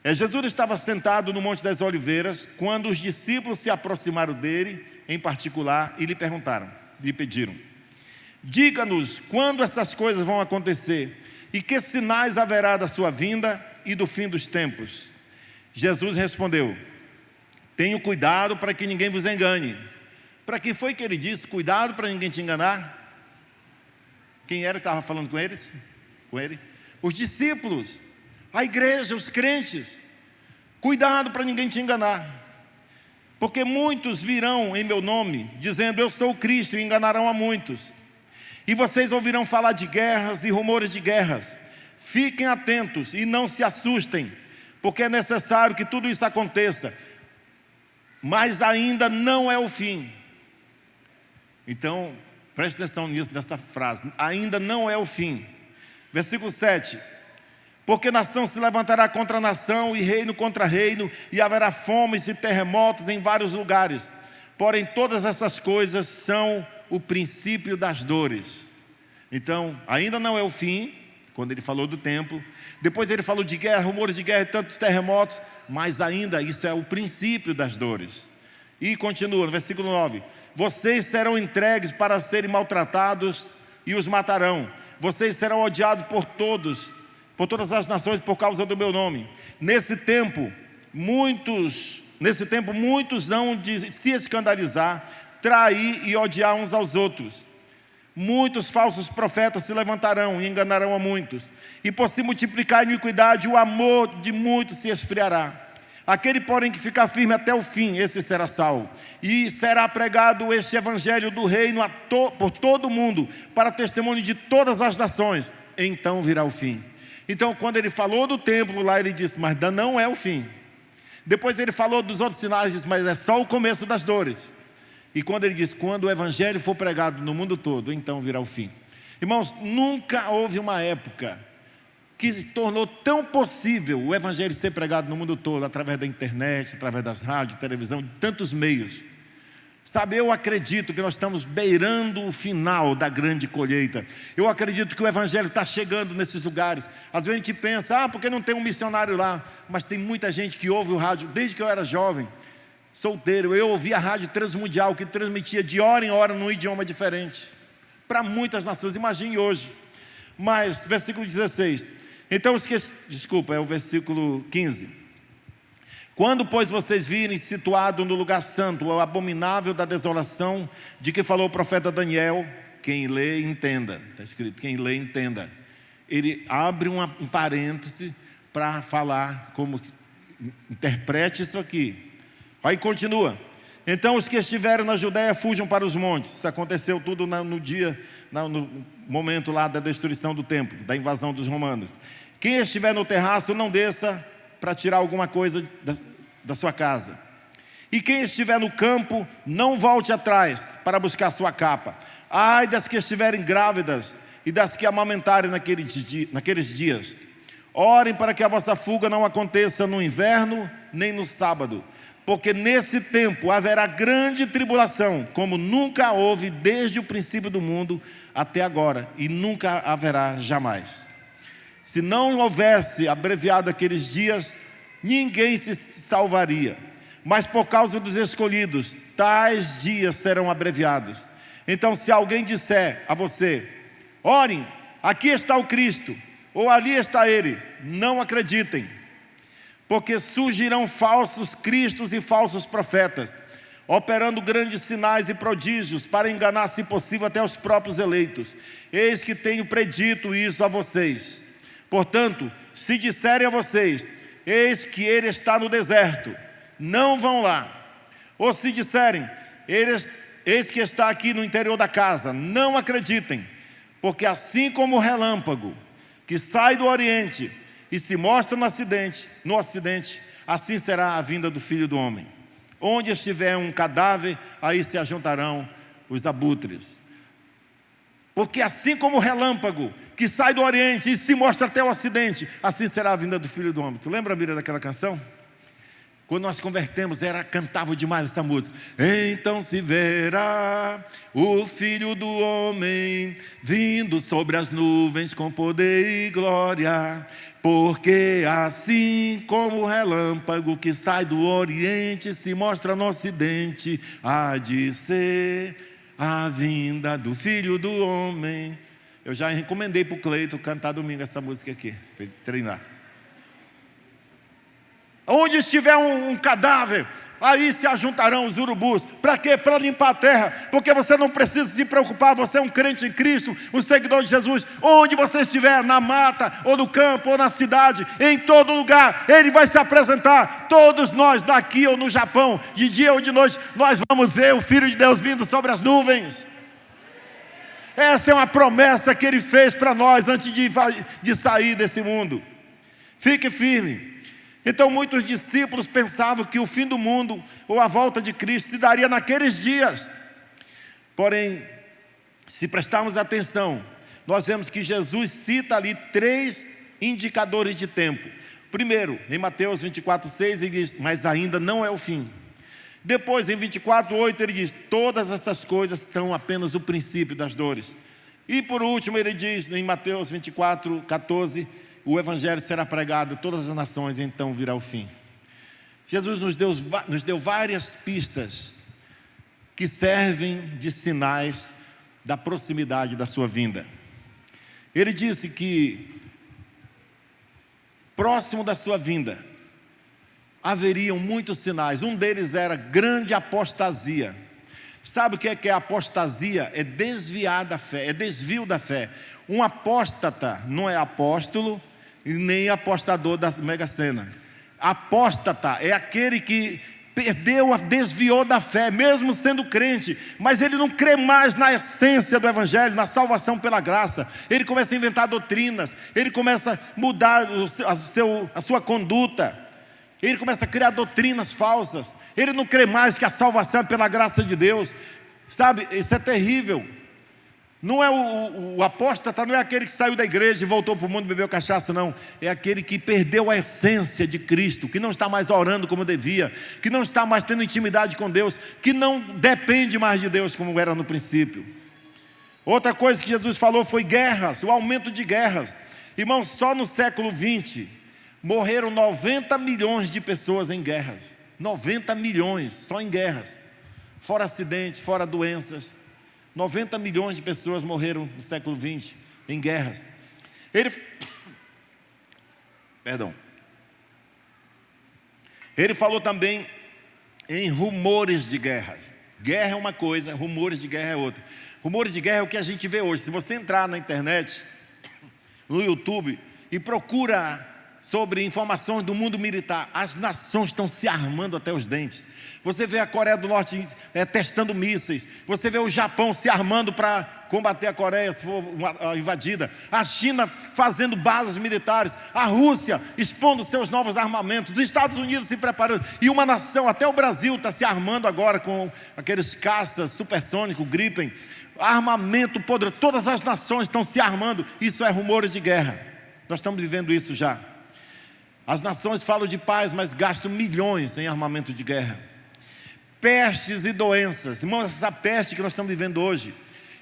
Jesus estava sentado no Monte das Oliveiras, quando os discípulos se aproximaram dele, em particular, e lhe perguntaram, lhe pediram: diga-nos quando essas coisas vão acontecer, e que sinais haverá da sua vinda e do fim dos tempos? Jesus respondeu: tenham cuidado para que ninguém vos engane. Para quem foi que ele disse, cuidado para ninguém te enganar? Quem era que estava falando com eles? Com ele? Os discípulos, a igreja, os crentes. Cuidado para ninguém te enganar, porque muitos virão em meu nome, dizendo eu sou o Cristo, e enganarão a muitos. E vocês ouvirão falar de guerras e rumores de guerras. Fiquem atentos e não se assustem, porque é necessário que tudo isso aconteça, mas ainda não é o fim. Então, preste atenção nessa frase, ainda não é o fim. Versículo 7: porque nação se levantará contra nação e reino contra reino, e haverá fomes e terremotos em vários lugares. Porém, todas essas coisas são o princípio das dores. Então, ainda não é o fim, quando ele falou do templo. Depois ele falou de guerra, rumores de guerra e tantos terremotos, mas ainda isso é o princípio das dores. E continua no versículo 9: vocês serão entregues para serem maltratados e os matarão. Vocês serão odiados por todas as nações por causa do meu nome. Nesse tempo muitos hão de se escandalizar, trair e odiar uns aos outros. Muitos falsos profetas se levantarão e enganarão a muitos. E por se multiplicar a iniquidade, o amor de muitos se esfriará. Aquele, porém, que ficar firme até o fim, esse será salvo. E será pregado este evangelho do reino por todo o mundo, para testemunho de todas as nações. Então virá o fim. Então, quando ele falou do templo lá, ele disse, mas não é o fim. Depois ele falou dos outros sinais, disse, mas é só o começo das dores. E quando ele diz, quando o evangelho for pregado no mundo todo, então virá o fim. Irmãos, nunca houve uma época que se tornou tão possível o evangelho ser pregado no mundo todo, através da internet, através das rádios, televisão, de tantos meios. Sabe, eu acredito que nós estamos beirando o final da grande colheita. Eu acredito que o evangelho está chegando nesses lugares. Às vezes a gente pensa, porque não tem um missionário lá. Mas tem muita gente que ouve o rádio. Desde que eu era jovem, solteiro, eu ouvia a rádio Transmundial, que transmitia de hora em hora num idioma diferente, para muitas nações. Imagine hoje. Mas, versículo 16. Então, é o versículo 15. Quando, pois, vocês virem situado no lugar santo, o abominável da desolação, de que falou o profeta Daniel, quem lê, entenda. Está escrito, quem lê, entenda. Ele abre um parêntese para falar, como interprete isso aqui. Aí continua. Então os que estiverem na Judéia fujam para os montes. Isso aconteceu tudo no momento lá da destruição do templo, da invasão dos romanos. Quem estiver no terraço, não desça para tirar alguma coisa da sua casa. E quem estiver no campo, não volte atrás para buscar sua capa. Ai das que estiverem grávidas e das que amamentarem naqueles dias. Orem para que a vossa fuga não aconteça no inverno, nem no sábado. Porque nesse tempo haverá grande tribulação, como nunca houve desde o princípio do mundo até agora, e nunca haverá jamais. Se não houvesse abreviado aqueles dias, ninguém se salvaria. Mas por causa dos escolhidos, tais dias serão abreviados. Então, se alguém disser a você, orem, aqui está o Cristo, ou ali está ele, não acreditem. Porque surgirão falsos cristos e falsos profetas, operando grandes sinais e prodígios, para enganar, se possível, até os próprios eleitos. Eis que tenho predito isso a vocês. Portanto, se disserem a vocês, eis que ele está no deserto, não vão lá. Ou se disserem, eis que está aqui no interior da casa, não acreditem. Porque assim como o relâmpago que sai do oriente e se mostra no ocidente, assim será a vinda do Filho do Homem. Onde estiver um cadáver, aí se ajuntarão os abutres. Porque assim como o relâmpago que sai do oriente e se mostra até o ocidente, assim será a vinda do Filho do Homem. Tu lembra, Miriam, daquela canção? Quando nós convertemos, cantava demais essa música. Então se verá o Filho do Homem vindo sobre as nuvens com poder e glória. Porque assim como o relâmpago que sai do oriente se mostra no ocidente, há de ser a vinda do Filho do Homem. Eu já recomendei para o Cleito cantar domingo essa música aqui, para ele treinar. Onde estiver um cadáver, aí se ajuntarão os urubus. Para quê? Para limpar a terra. Porque você não precisa se preocupar. Você é um crente em Cristo, um seguidor de Jesus. Onde você estiver, na mata, ou no campo, ou na cidade, em todo lugar, Ele vai se apresentar. Todos nós, daqui ou no Japão, de dia ou de noite, nós vamos ver o Filho de Deus vindo sobre as nuvens. Essa é uma promessa que Ele fez para nós antes de sair desse mundo. Fique firme. Então muitos discípulos pensavam que o fim do mundo, ou a volta de Cristo, se daria naqueles dias. Porém, se prestarmos atenção, nós vemos que Jesus cita ali 3 indicadores de tempo. Primeiro, em Mateus 24:6, ele diz, mas ainda não é o fim. Depois, em 24:8, ele diz: todas essas coisas são apenas o princípio das dores. E por último, ele diz em Mateus 24:14: o evangelho será pregado a todas as nações e então virá o fim. Jesus nos deu várias pistas que servem de sinais da proximidade da sua vinda. Ele disse que próximo da sua vinda haveriam muitos sinais. Um deles era grande apostasia. Sabe o que é apostasia? É desviar da fé, é desvio da fé. Um apóstata não é apóstolo e nem apostador da Mega Sena. Apóstata é aquele que desviou da fé, mesmo sendo crente, mas ele não crê mais na essência do evangelho, na salvação pela graça. Ele começa a inventar doutrinas, ele começa a mudar a sua conduta, ele começa a criar doutrinas falsas. Ele não crê mais que a salvação é pela graça de Deus. Sabe, isso é terrível. Não é o apóstata, não é aquele que saiu da igreja e voltou para o mundo e bebeu cachaça, não. É aquele que perdeu a essência de Cristo, que não está mais orando como devia, que não está mais tendo intimidade com Deus, que não depende mais de Deus como era no princípio. Outra coisa que Jesus falou foi guerras, o aumento de guerras. Irmãos, só no século 20 morreram 90 milhões de pessoas em guerras. 90 milhões só em guerras, fora acidentes, fora doenças. 90 milhões de pessoas morreram no século 20 em guerras. Ele falou também em rumores de guerra. Guerra é uma coisa, rumores de guerra é outra. Rumores de guerra é o que a gente vê hoje. Se você entrar na internet, no YouTube, e procura sobre informações do mundo militar, as nações estão se armando até os dentes. Você vê a Coreia do Norte testando mísseis. Você vê o Japão se armando para combater a Coreia se for invadida. A China fazendo bases militares. A Rússia expondo seus novos armamentos. Os Estados Unidos se preparando. E uma nação, até o Brasil está se armando agora com aqueles caças supersônicos, Gripen. Armamento poderoso. Todas as nações estão se armando. Isso é rumores de guerra. Nós estamos vivendo isso já. As nações falam de paz, mas gastam milhões em armamento de guerra. Pestes e doenças. Irmãos, essa peste que nós estamos vivendo hoje,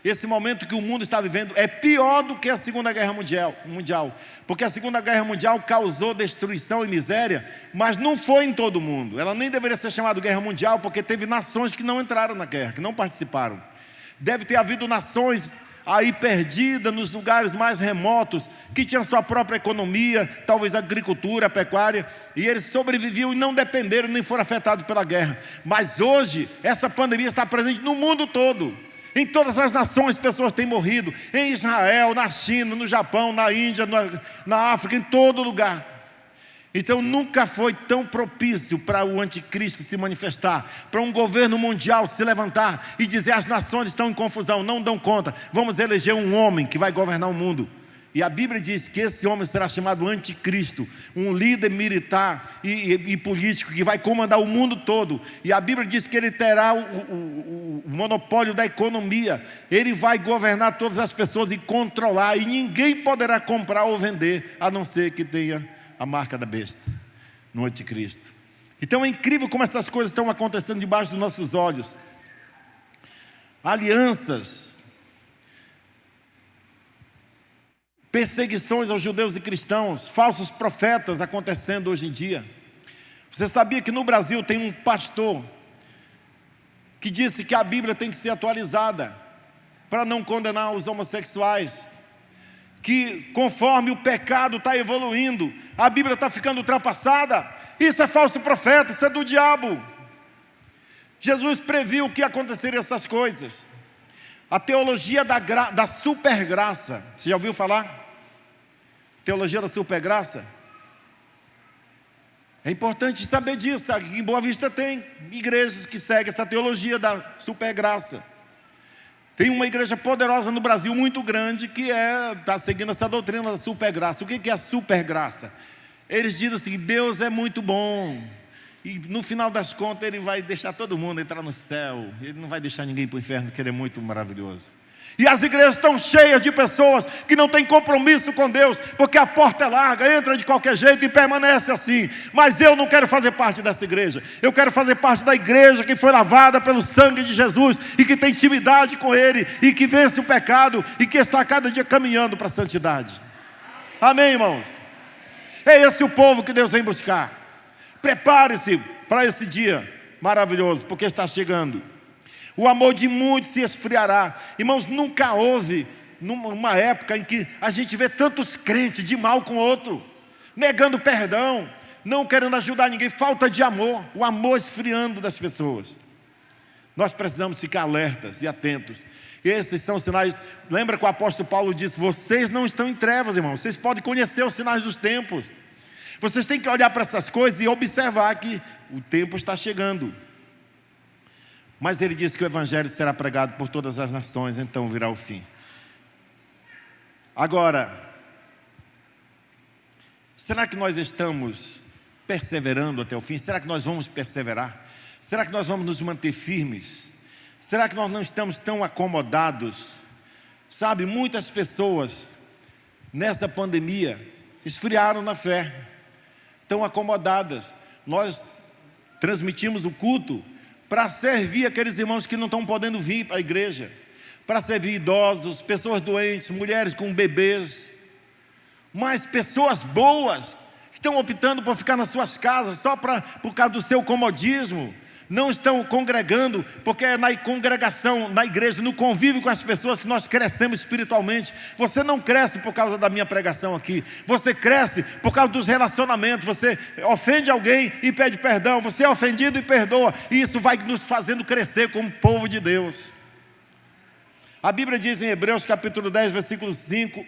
esse momento que o mundo está vivendo, é pior do que a Segunda Guerra Mundial. Porque a Segunda Guerra Mundial causou destruição e miséria, mas não foi em todo o mundo. Ela nem deveria ser chamada Guerra Mundial, porque teve nações que não entraram na guerra, que não participaram. Deve ter havido nações aí perdida nos lugares mais remotos, que tinham sua própria economia, talvez agricultura, pecuária, e eles sobreviviam e não dependeram, nem foram afetados pela guerra. Mas hoje, essa pandemia está presente no mundo todo. Em todas as nações, pessoas têm morrido. Em Israel, na China, no Japão, na Índia, na África, em todo lugar. Então nunca foi tão propício para o anticristo se manifestar, para um governo mundial se levantar e dizer: as nações estão em confusão, não dão conta, vamos eleger um homem que vai governar o mundo. E a Bíblia diz que esse homem será chamado anticristo, um líder militar e político que vai comandar o mundo todo. E a Bíblia diz que ele terá o monopólio da economia, ele vai governar todas as pessoas e controlar, e ninguém poderá comprar ou vender, a não ser que tenha a marca da besta, no anticristo. Então é incrível como essas coisas estão acontecendo debaixo dos nossos olhos. Alianças, perseguições aos judeus e cristãos, falsos profetas acontecendo hoje em dia. Você sabia que no Brasil tem um pastor que disse que a Bíblia tem que ser atualizada para não condenar os homossexuais, que conforme o pecado está evoluindo, a Bíblia está ficando ultrapassada? Isso é falso profeta, isso é do diabo. Jesus previu que aconteceriam essas coisas. A teologia da supergraça, você já ouviu falar? Teologia da supergraça? É importante saber disso. Aqui em Boa Vista tem igrejas que seguem essa teologia da supergraça. Tem uma igreja poderosa no Brasil, muito grande, que está seguindo essa doutrina da supergraça. O que é a supergraça? Eles dizem assim: Deus é muito bom, e no final das contas Ele vai deixar todo mundo entrar no céu. Ele não vai deixar ninguém para o inferno, porque Ele é muito maravilhoso. E as igrejas estão cheias de pessoas que não têm compromisso com Deus, porque a porta é larga, entra de qualquer jeito e permanece assim. Mas eu não quero fazer parte dessa igreja. Eu quero fazer parte da igreja que foi lavada pelo sangue de Jesus e que tem intimidade com Ele e que vence o pecado e que está cada dia caminhando para a santidade. Amém, irmãos? É esse o povo que Deus vem buscar. Prepare-se para esse dia maravilhoso, porque está chegando. O amor de muitos se esfriará. Irmãos, nunca houve numa época em que a gente vê tantos crentes de mal com o outro, negando perdão, não querendo ajudar ninguém, falta de amor, o amor esfriando das pessoas. Nós precisamos ficar alertas e atentos. Esses são os sinais. Lembra que o apóstolo Paulo disse: vocês não estão em trevas, irmãos, vocês podem conhecer os sinais dos tempos. Vocês têm que olhar para essas coisas e observar que o tempo está chegando. Mas ele disse que o evangelho será pregado por todas as nações, então virá o fim. Agora, será que nós estamos perseverando até o fim? Será que nós vamos perseverar? Será que nós vamos nos manter firmes? Será que nós não estamos tão acomodados? Sabe, muitas pessoas nessa pandemia esfriaram na fé, estão acomodadas. Nós transmitimos o culto para servir aqueles irmãos que não estão podendo vir para a igreja, para servir idosos, pessoas doentes, mulheres com bebês, mas pessoas boas estão optando por ficar nas suas casas só por causa do seu comodismo. Não estão congregando, porque é na congregação, na igreja, no convívio com as pessoas que nós crescemos espiritualmente. Você não cresce por causa da minha pregação aqui, você cresce por causa dos relacionamentos. Você ofende alguém e pede perdão, você é ofendido e perdoa, e isso vai nos fazendo crescer como povo de Deus. A Bíblia diz em Hebreus capítulo 10, versículo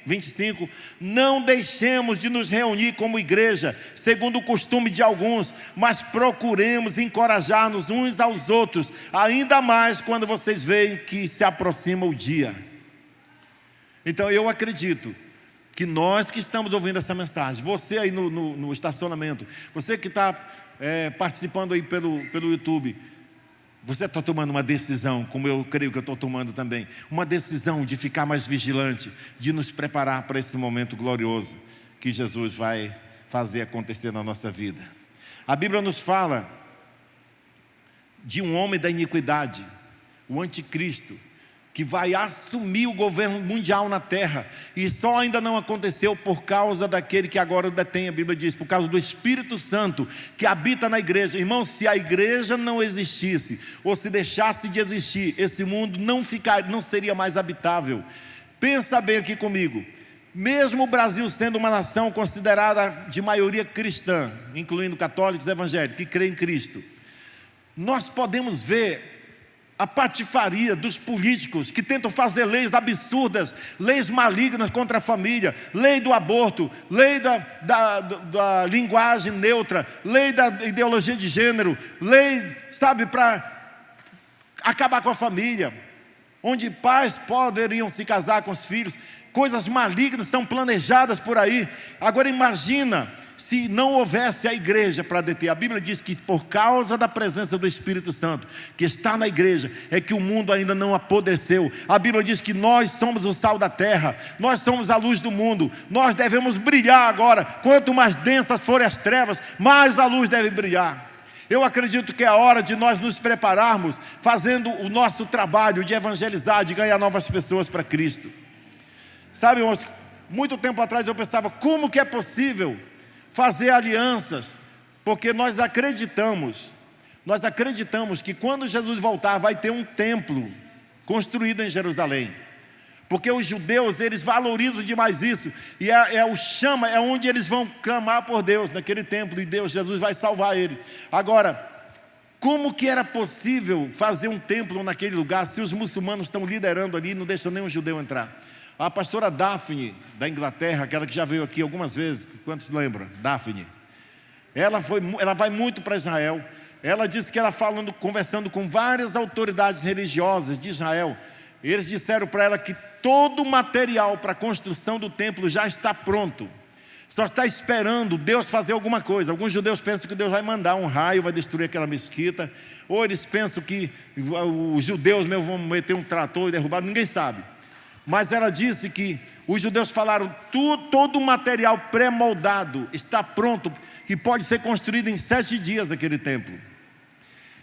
25: não deixemos de nos reunir como igreja, segundo o costume de alguns, mas procuremos encorajar-nos uns aos outros, ainda mais quando vocês veem que se aproxima o dia. Então eu acredito que nós que estamos ouvindo essa mensagem, você aí no estacionamento, você que está participando aí pelo YouTube, você está tomando uma decisão, como eu creio que eu estou tomando também, uma decisão de ficar mais vigilante, de nos preparar para esse momento glorioso que Jesus vai fazer acontecer na nossa vida. A Bíblia nos fala de um homem da iniquidade, o anticristo, que vai assumir o governo mundial na terra, e só ainda não aconteceu por causa daquele que agora o detém. A Bíblia diz, por causa do Espírito Santo que habita na igreja. Irmão, se a igreja não existisse, ou se deixasse de existir, esse mundo não seria mais habitável. Pensa bem aqui comigo, mesmo o Brasil sendo uma nação considerada de maioria cristã, incluindo católicos e evangélicos que creem em Cristo, nós podemos ver a patifaria dos políticos que tentam fazer leis absurdas, leis malignas contra a família, lei do aborto, lei da linguagem neutra, lei da ideologia de gênero, lei, sabe, para acabar com a família, onde pais poderiam se casar com os filhos. Coisas malignas são planejadas por aí. Agora imagina se não houvesse a igreja para deter. A Bíblia diz que por causa da presença do Espírito Santo que está na igreja, é que o mundo ainda não apodreceu. A Bíblia diz que nós somos o sal da terra, nós somos a luz do mundo, nós devemos brilhar agora. Quanto mais densas forem as trevas, mais a luz deve brilhar. Eu acredito que é a hora de nós nos prepararmos, fazendo o nosso trabalho de evangelizar, de ganhar novas pessoas para Cristo. Sabe, irmãos, muito tempo atrás eu pensava, como que é possível fazer alianças? Porque nós acreditamos que quando Jesus voltar vai ter um templo construído em Jerusalém. Porque os judeus, eles valorizam demais isso, e é onde eles vão clamar por Deus, naquele templo, e Jesus vai salvar ele. Agora, como que era possível fazer um templo naquele lugar, se os muçulmanos estão liderando ali e não deixam nenhum judeu entrar? A pastora Daphne, da Inglaterra, aquela que já veio aqui algumas vezes, quantos lembram? Daphne. Ela vai muito para Israel. Ela disse que ela conversando com várias autoridades religiosas de Israel, eles disseram para ela que todo o material para a construção do templo já está pronto. Só está esperando Deus fazer alguma coisa. Alguns judeus pensam que Deus vai mandar um raio, vai destruir aquela mesquita. Ou eles pensam que os judeus mesmo vão meter um trator e derrubar, ninguém sabe. Mas ela disse que os judeus falaram, todo o material pré-moldado está pronto, que pode ser construído em 7 dias aquele templo.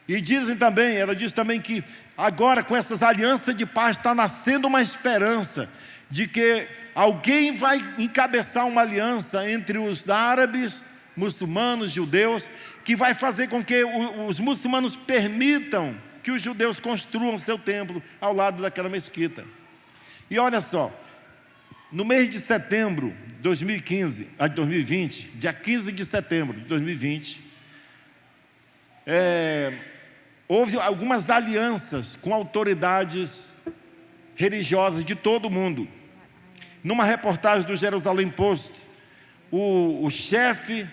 E dizem também, ela diz também que agora com essas alianças de paz está nascendo uma esperança de que alguém vai encabeçar uma aliança entre os árabes, muçulmanos, judeus, que vai fazer com que os muçulmanos permitam que os judeus construam seu templo ao lado daquela mesquita. E olha só, no mês de setembro de 2020, dia 15 de setembro de 2020, houve algumas alianças com autoridades religiosas de todo o mundo. Numa reportagem do Jerusalém Post, o chefe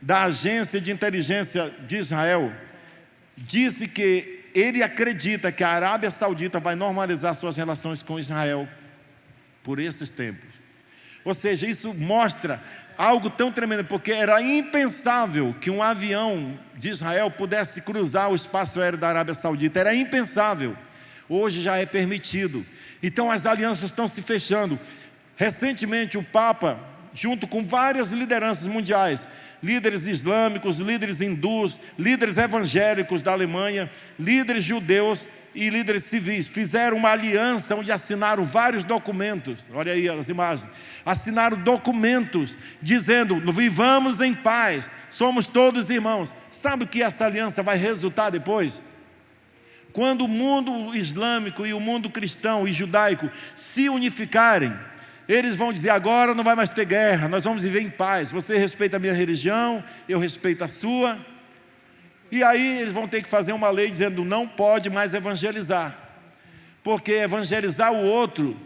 da agência de inteligência de Israel disse que ele acredita que a Arábia Saudita vai normalizar suas relações com Israel por esses tempos. Ou seja, isso mostra algo tão tremendo, porque era impensável que um avião de Israel pudesse cruzar o espaço aéreo da Arábia Saudita. Era impensável. Hoje já é permitido. Então as alianças estão se fechando. Recentemente o Papa, junto com várias lideranças mundiais, líderes islâmicos, líderes hindus, líderes evangélicos da Alemanha, líderes judeus e líderes civis, fizeram uma aliança onde assinaram vários documentos. Olha aí as imagens. Assinaram documentos dizendo, vivamos em paz, somos todos irmãos. Sabe o que essa aliança vai resultar depois? Quando o mundo islâmico e o mundo cristão e judaico se unificarem, eles vão dizer, agora não vai mais ter guerra, nós vamos viver em paz. Você respeita a minha religião, eu respeito a sua. E aí eles vão ter que fazer uma lei dizendo, não pode mais evangelizar. Porque evangelizar o outro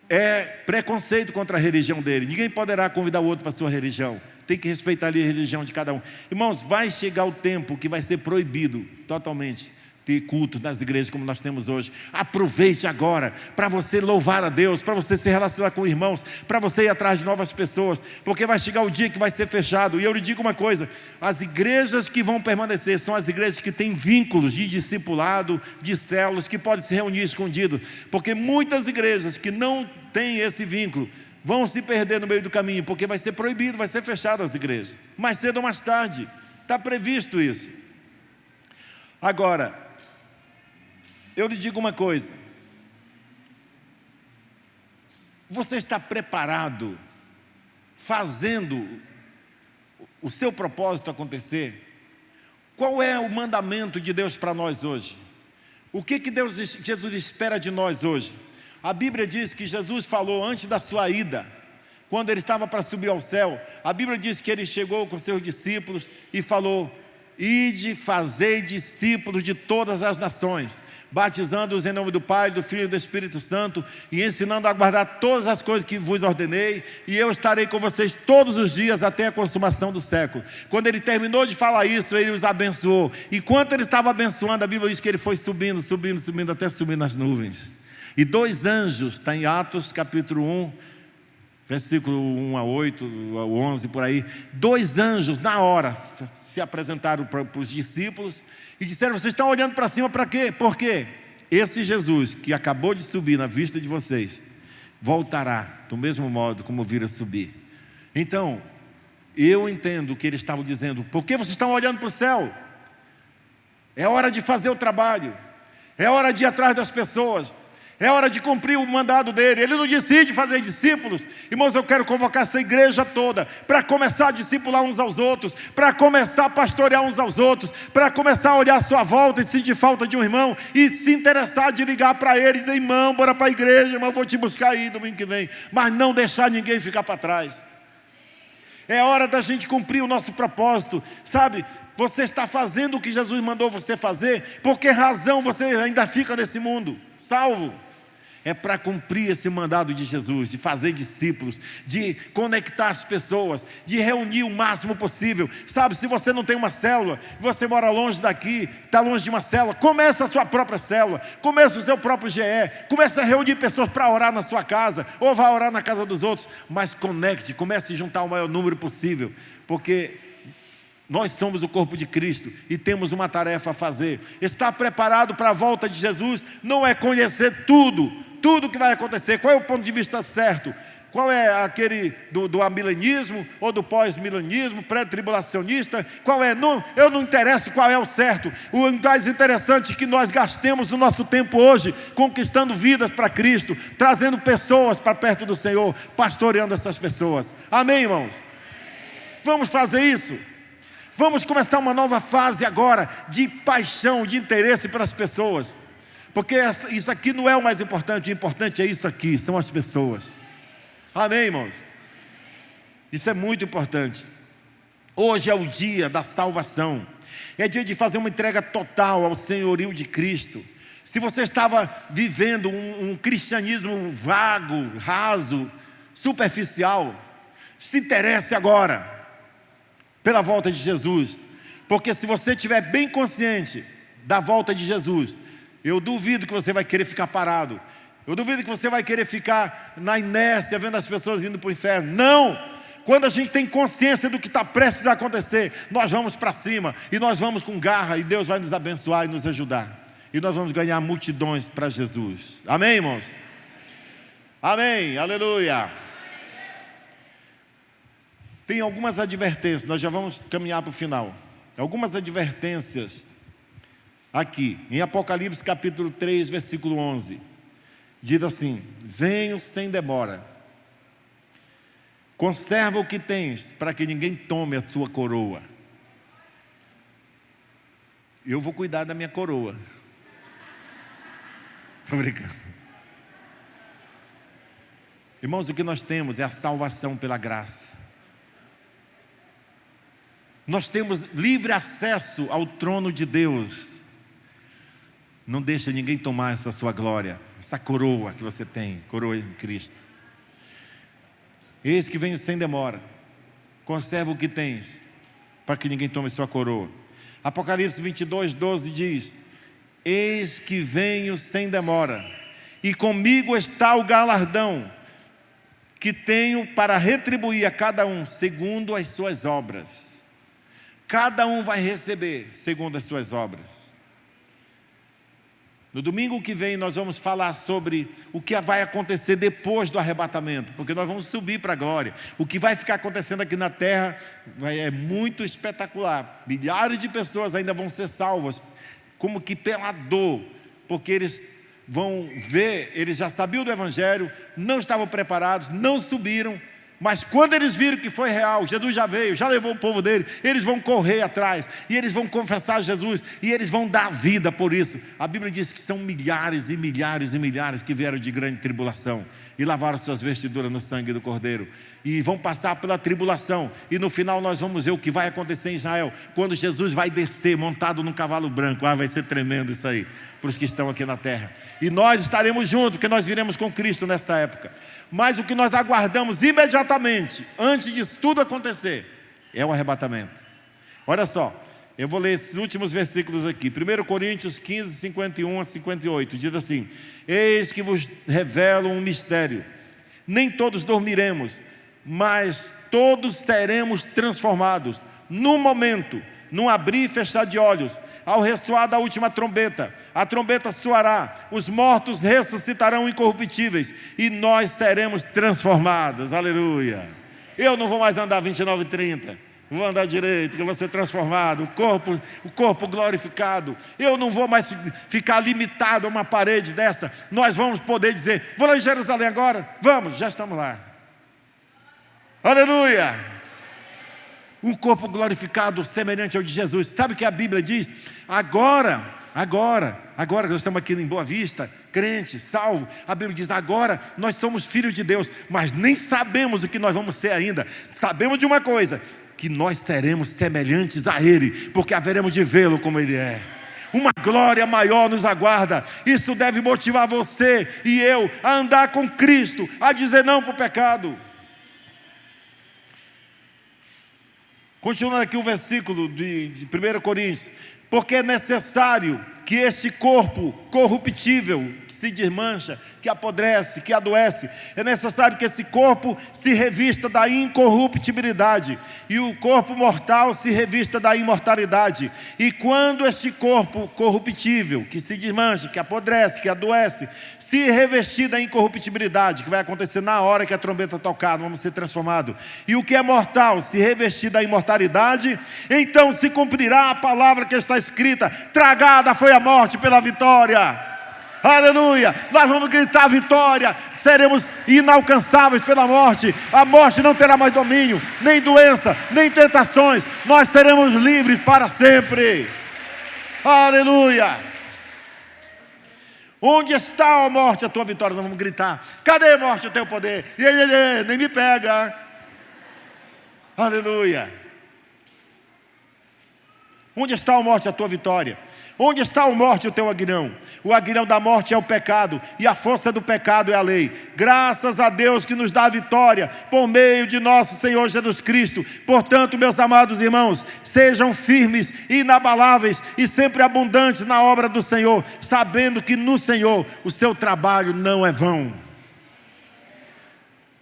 é preconceito contra a religião dele. Ninguém poderá convidar o outro para a sua religião. Tem que respeitar ali a religião de cada um. Irmãos, vai chegar o tempo que vai ser proibido totalmente ter cultos nas igrejas como nós temos hoje. Aproveite agora para você louvar a Deus, para você se relacionar com irmãos, para você ir atrás de novas pessoas, porque vai chegar o dia que vai ser fechado. E eu lhe digo uma coisa, as igrejas que vão permanecer são as igrejas que têm vínculos de discipulado, de células, que podem se reunir escondido, porque muitas igrejas que não têm esse vínculo vão se perder no meio do caminho, porque vai ser proibido, vai ser fechado as igrejas, mais cedo ou mais tarde, está previsto isso. Agora, eu lhe digo uma coisa, você está preparado, fazendo o seu propósito acontecer? Qual é o mandamento de Deus para nós hoje? O que Jesus espera de nós hoje? A Bíblia diz que Jesus falou antes da sua ida, quando ele estava para subir ao céu, a Bíblia diz que ele chegou com seus discípulos e falou, ide, fazei discípulos de todas as nações, batizando-os em nome do Pai, do Filho e do Espírito Santo, e ensinando a guardar todas as coisas que vos ordenei, e eu estarei com vocês todos os dias até a consumação do século. Quando ele terminou de falar isso, ele os abençoou. Enquanto ele estava abençoando, a Bíblia diz que ele foi subindo, até subir nas nuvens. E 2 anjos, está em Atos capítulo 1, versículo 1 a 8, a 11, por aí. 2 anjos, na hora, se apresentaram para os discípulos e disseram, vocês estão olhando para cima para quê? Por quê? Esse Jesus que acabou de subir na vista de vocês, voltará do mesmo modo como viram subir. Então, eu entendo o que eles estavam dizendo. Por que vocês estão olhando para o céu? É hora de fazer o trabalho, é hora de ir atrás das pessoas, é hora de cumprir o mandado dele. Ele não decide fazer discípulos. Irmãos, eu quero convocar essa igreja toda para começar a discipular uns aos outros, para começar a pastorear uns aos outros, para começar a olhar à sua volta e sentir falta de um irmão e se interessar de ligar para eles, irmão, bora para a igreja, irmão, vou te buscar aí domingo que vem, mas não deixar ninguém ficar para trás. É hora da gente cumprir o nosso propósito, sabe? Você está fazendo o que Jesus mandou você fazer, por que razão você ainda fica nesse mundo salvo? É para cumprir esse mandado de Jesus, de fazer discípulos, de conectar as pessoas, de reunir o máximo possível. Sabe, se você não tem uma célula, você mora longe daqui, está longe de uma célula, começa a sua própria célula, começa o seu próprio GE, começa a reunir pessoas para orar na sua casa, ou vá orar na casa dos outros, mas conecte, comece a juntar o maior número possível, porque nós somos o corpo de Cristo e temos uma tarefa a fazer. Estar preparado para a volta de Jesus não é conhecer tudo, tudo que vai acontecer. Qual é o ponto de vista certo? Qual é aquele do amilenismo ou do pós-milenismo, pré-tribulacionista? Qual é? Não, eu não interesso qual é o certo. O mais interessante é que nós gastemos o nosso tempo hoje conquistando vidas para Cristo, trazendo pessoas para perto do Senhor, pastoreando essas pessoas. Amém, irmãos? Vamos fazer isso. Vamos começar uma nova fase agora de paixão, de interesse pelas pessoas. Porque isso aqui não é o mais importante, o importante é isso aqui, são as pessoas. Amém, irmãos? Isso é muito importante. Hoje é o dia da salvação. É dia de fazer uma entrega total ao senhorio de Cristo. Se você estava vivendo um cristianismo vago, raso, superficial, se interesse agora pela volta de Jesus. Porque se você estiver bem consciente da volta de Jesus, eu duvido que você vai querer ficar parado. Eu duvido que você vai querer ficar na inércia, vendo as pessoas indo para o inferno. Não! Quando a gente tem consciência do que está prestes a acontecer, nós vamos para cima, e nós vamos com garra, e Deus vai nos abençoar e nos ajudar. E nós vamos ganhar multidões para Jesus. Amém, irmãos? Amém, aleluia. Tem algumas advertências, nós já vamos caminhar para o final. Algumas advertências aqui, em Apocalipse capítulo 3, versículo 11. Diz assim: venho sem demora, conserva o que tens, para que ninguém tome a tua coroa. Eu vou cuidar da minha coroa. Estou brincando. Irmãos, o que nós temos é a salvação pela graça. Nós temos livre acesso ao trono de Deus. Não deixa ninguém tomar essa sua glória, essa coroa que você tem, coroa em Cristo. Eis que venho sem demora, conserva o que tens, para que ninguém tome sua coroa. Apocalipse 22, 12 diz: eis que venho sem demora, e comigo está o galardão, que tenho para retribuir a cada um, segundo as suas obras. Cada um vai receber, segundo as suas obras. No domingo que vem nós vamos falar sobre o que vai acontecer depois do arrebatamento, porque nós vamos subir para a glória. O que vai ficar acontecendo aqui na terra é muito espetacular. Milhares de pessoas ainda vão ser salvas, como que pela dor, porque eles vão ver, eles já sabiam do Evangelho, não estavam preparados, não subiram, mas quando eles viram que foi real, Jesus já veio, já levou o povo dele, eles vão correr atrás, e eles vão confessar Jesus, e eles vão dar vida por isso. A Bíblia diz que são milhares e milhares e milhares que vieram de grande tribulação, e lavaram suas vestiduras no sangue do Cordeiro, e vão passar pela tribulação, e no final nós vamos ver o que vai acontecer em Israel, quando Jesus vai descer montado num cavalo branco. Vai ser tremendo isso aí, para os que estão aqui na terra, e nós estaremos juntos, porque nós viremos com Cristo nessa época. Mas o que nós aguardamos imediatamente, antes disso tudo acontecer, é o arrebatamento. Olha só, eu vou ler esses últimos versículos aqui. 1 Coríntios 15, 51 a 58, diz assim: eis que vos revelo um mistério, nem todos dormiremos, mas todos seremos transformados, num momento, num abrir e fechar de olhos, ao ressoar da última trombeta. A trombeta soará, os mortos ressuscitarão incorruptíveis, e nós seremos transformados. Aleluia. Eu não vou mais andar 29 e 30, vou andar direito, que eu vou ser transformado, o corpo glorificado. Eu não vou mais ficar limitado a uma parede dessa. Nós vamos poder dizer: vou lá em Jerusalém agora? Vamos, já estamos lá. Aleluia. Um corpo glorificado semelhante ao de Jesus. Sabe o que a Bíblia diz? Agora que nós estamos aqui em Boa Vista, crente, salvo, a Bíblia diz: agora nós somos filhos de Deus, mas nem sabemos o que nós vamos ser ainda. Sabemos de uma coisa, que nós seremos semelhantes a Ele, porque haveremos de vê-lo como Ele é. Uma glória maior nos aguarda. Isso deve motivar você e eu a andar com Cristo, a dizer não para o pecado. Continuando aqui o versículo de 1 Coríntios: porque é necessário que esse corpo corruptível, que se desmancha, que apodrece, que adoece, é necessário que esse corpo se revista da incorruptibilidade e o corpo mortal se revista da imortalidade. E quando este corpo corruptível, que se desmancha, que apodrece, que adoece, se revestir da incorruptibilidade, que vai acontecer na hora que a trombeta tocar, nós vamos ser transformados, e o que é mortal se revestir da imortalidade, então se cumprirá a palavra que está escrita: tragada foi a morte pela vitória. Aleluia, nós vamos gritar vitória, seremos inalcançáveis pela morte. A morte não terá mais domínio, nem doença, nem tentações. Nós seremos livres para sempre. Aleluia. Onde está, ó morte, a tua vitória? Nós vamos gritar: cadê, morte, o teu poder? Nem me pega. Aleluia. Onde está, ó morte, a tua vitória? Onde está, ó morte, o teu aguilhão? O aguilhão da morte é o pecado, e a força do pecado é a lei. Graças a Deus que nos dá a vitória por meio de nosso Senhor Jesus Cristo. Portanto, meus amados irmãos, sejam firmes, inabaláveis e sempre abundantes na obra do Senhor, sabendo que no Senhor o seu trabalho não é vão.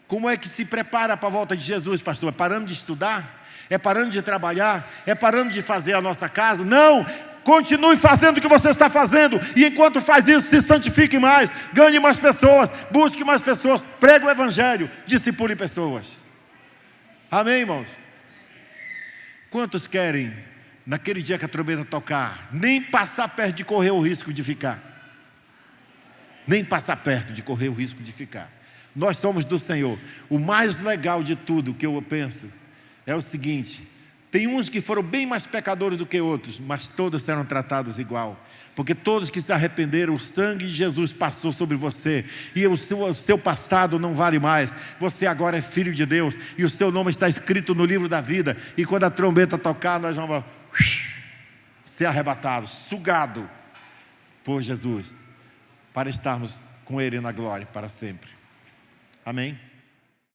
Como é que se prepara para a volta de Jesus, pastor? É parando de estudar? É parando de trabalhar? É parando de fazer a nossa casa? Não! Continue fazendo o que você está fazendo, e enquanto faz isso, se santifique mais, ganhe mais pessoas, busque mais pessoas, pregue o evangelho, discipule pessoas. Amém, irmãos? Quantos querem, naquele dia que a trombeta tocar, nem passar perto de correr o risco de ficar? Nem passar perto de correr o risco de ficar. Nós somos do Senhor. O mais legal de tudo que eu penso é o seguinte: tem uns que foram bem mais pecadores do que outros, mas todos serão tratados igual. Porque todos que se arrependeram, o sangue de Jesus passou sobre você. E o seu passado não vale mais. Você agora é filho de Deus. E o seu nome está escrito no livro da vida. E quando a trombeta tocar, nós vamos ser arrebatados, sugados por Jesus, para estarmos com Ele na glória para sempre. Amém?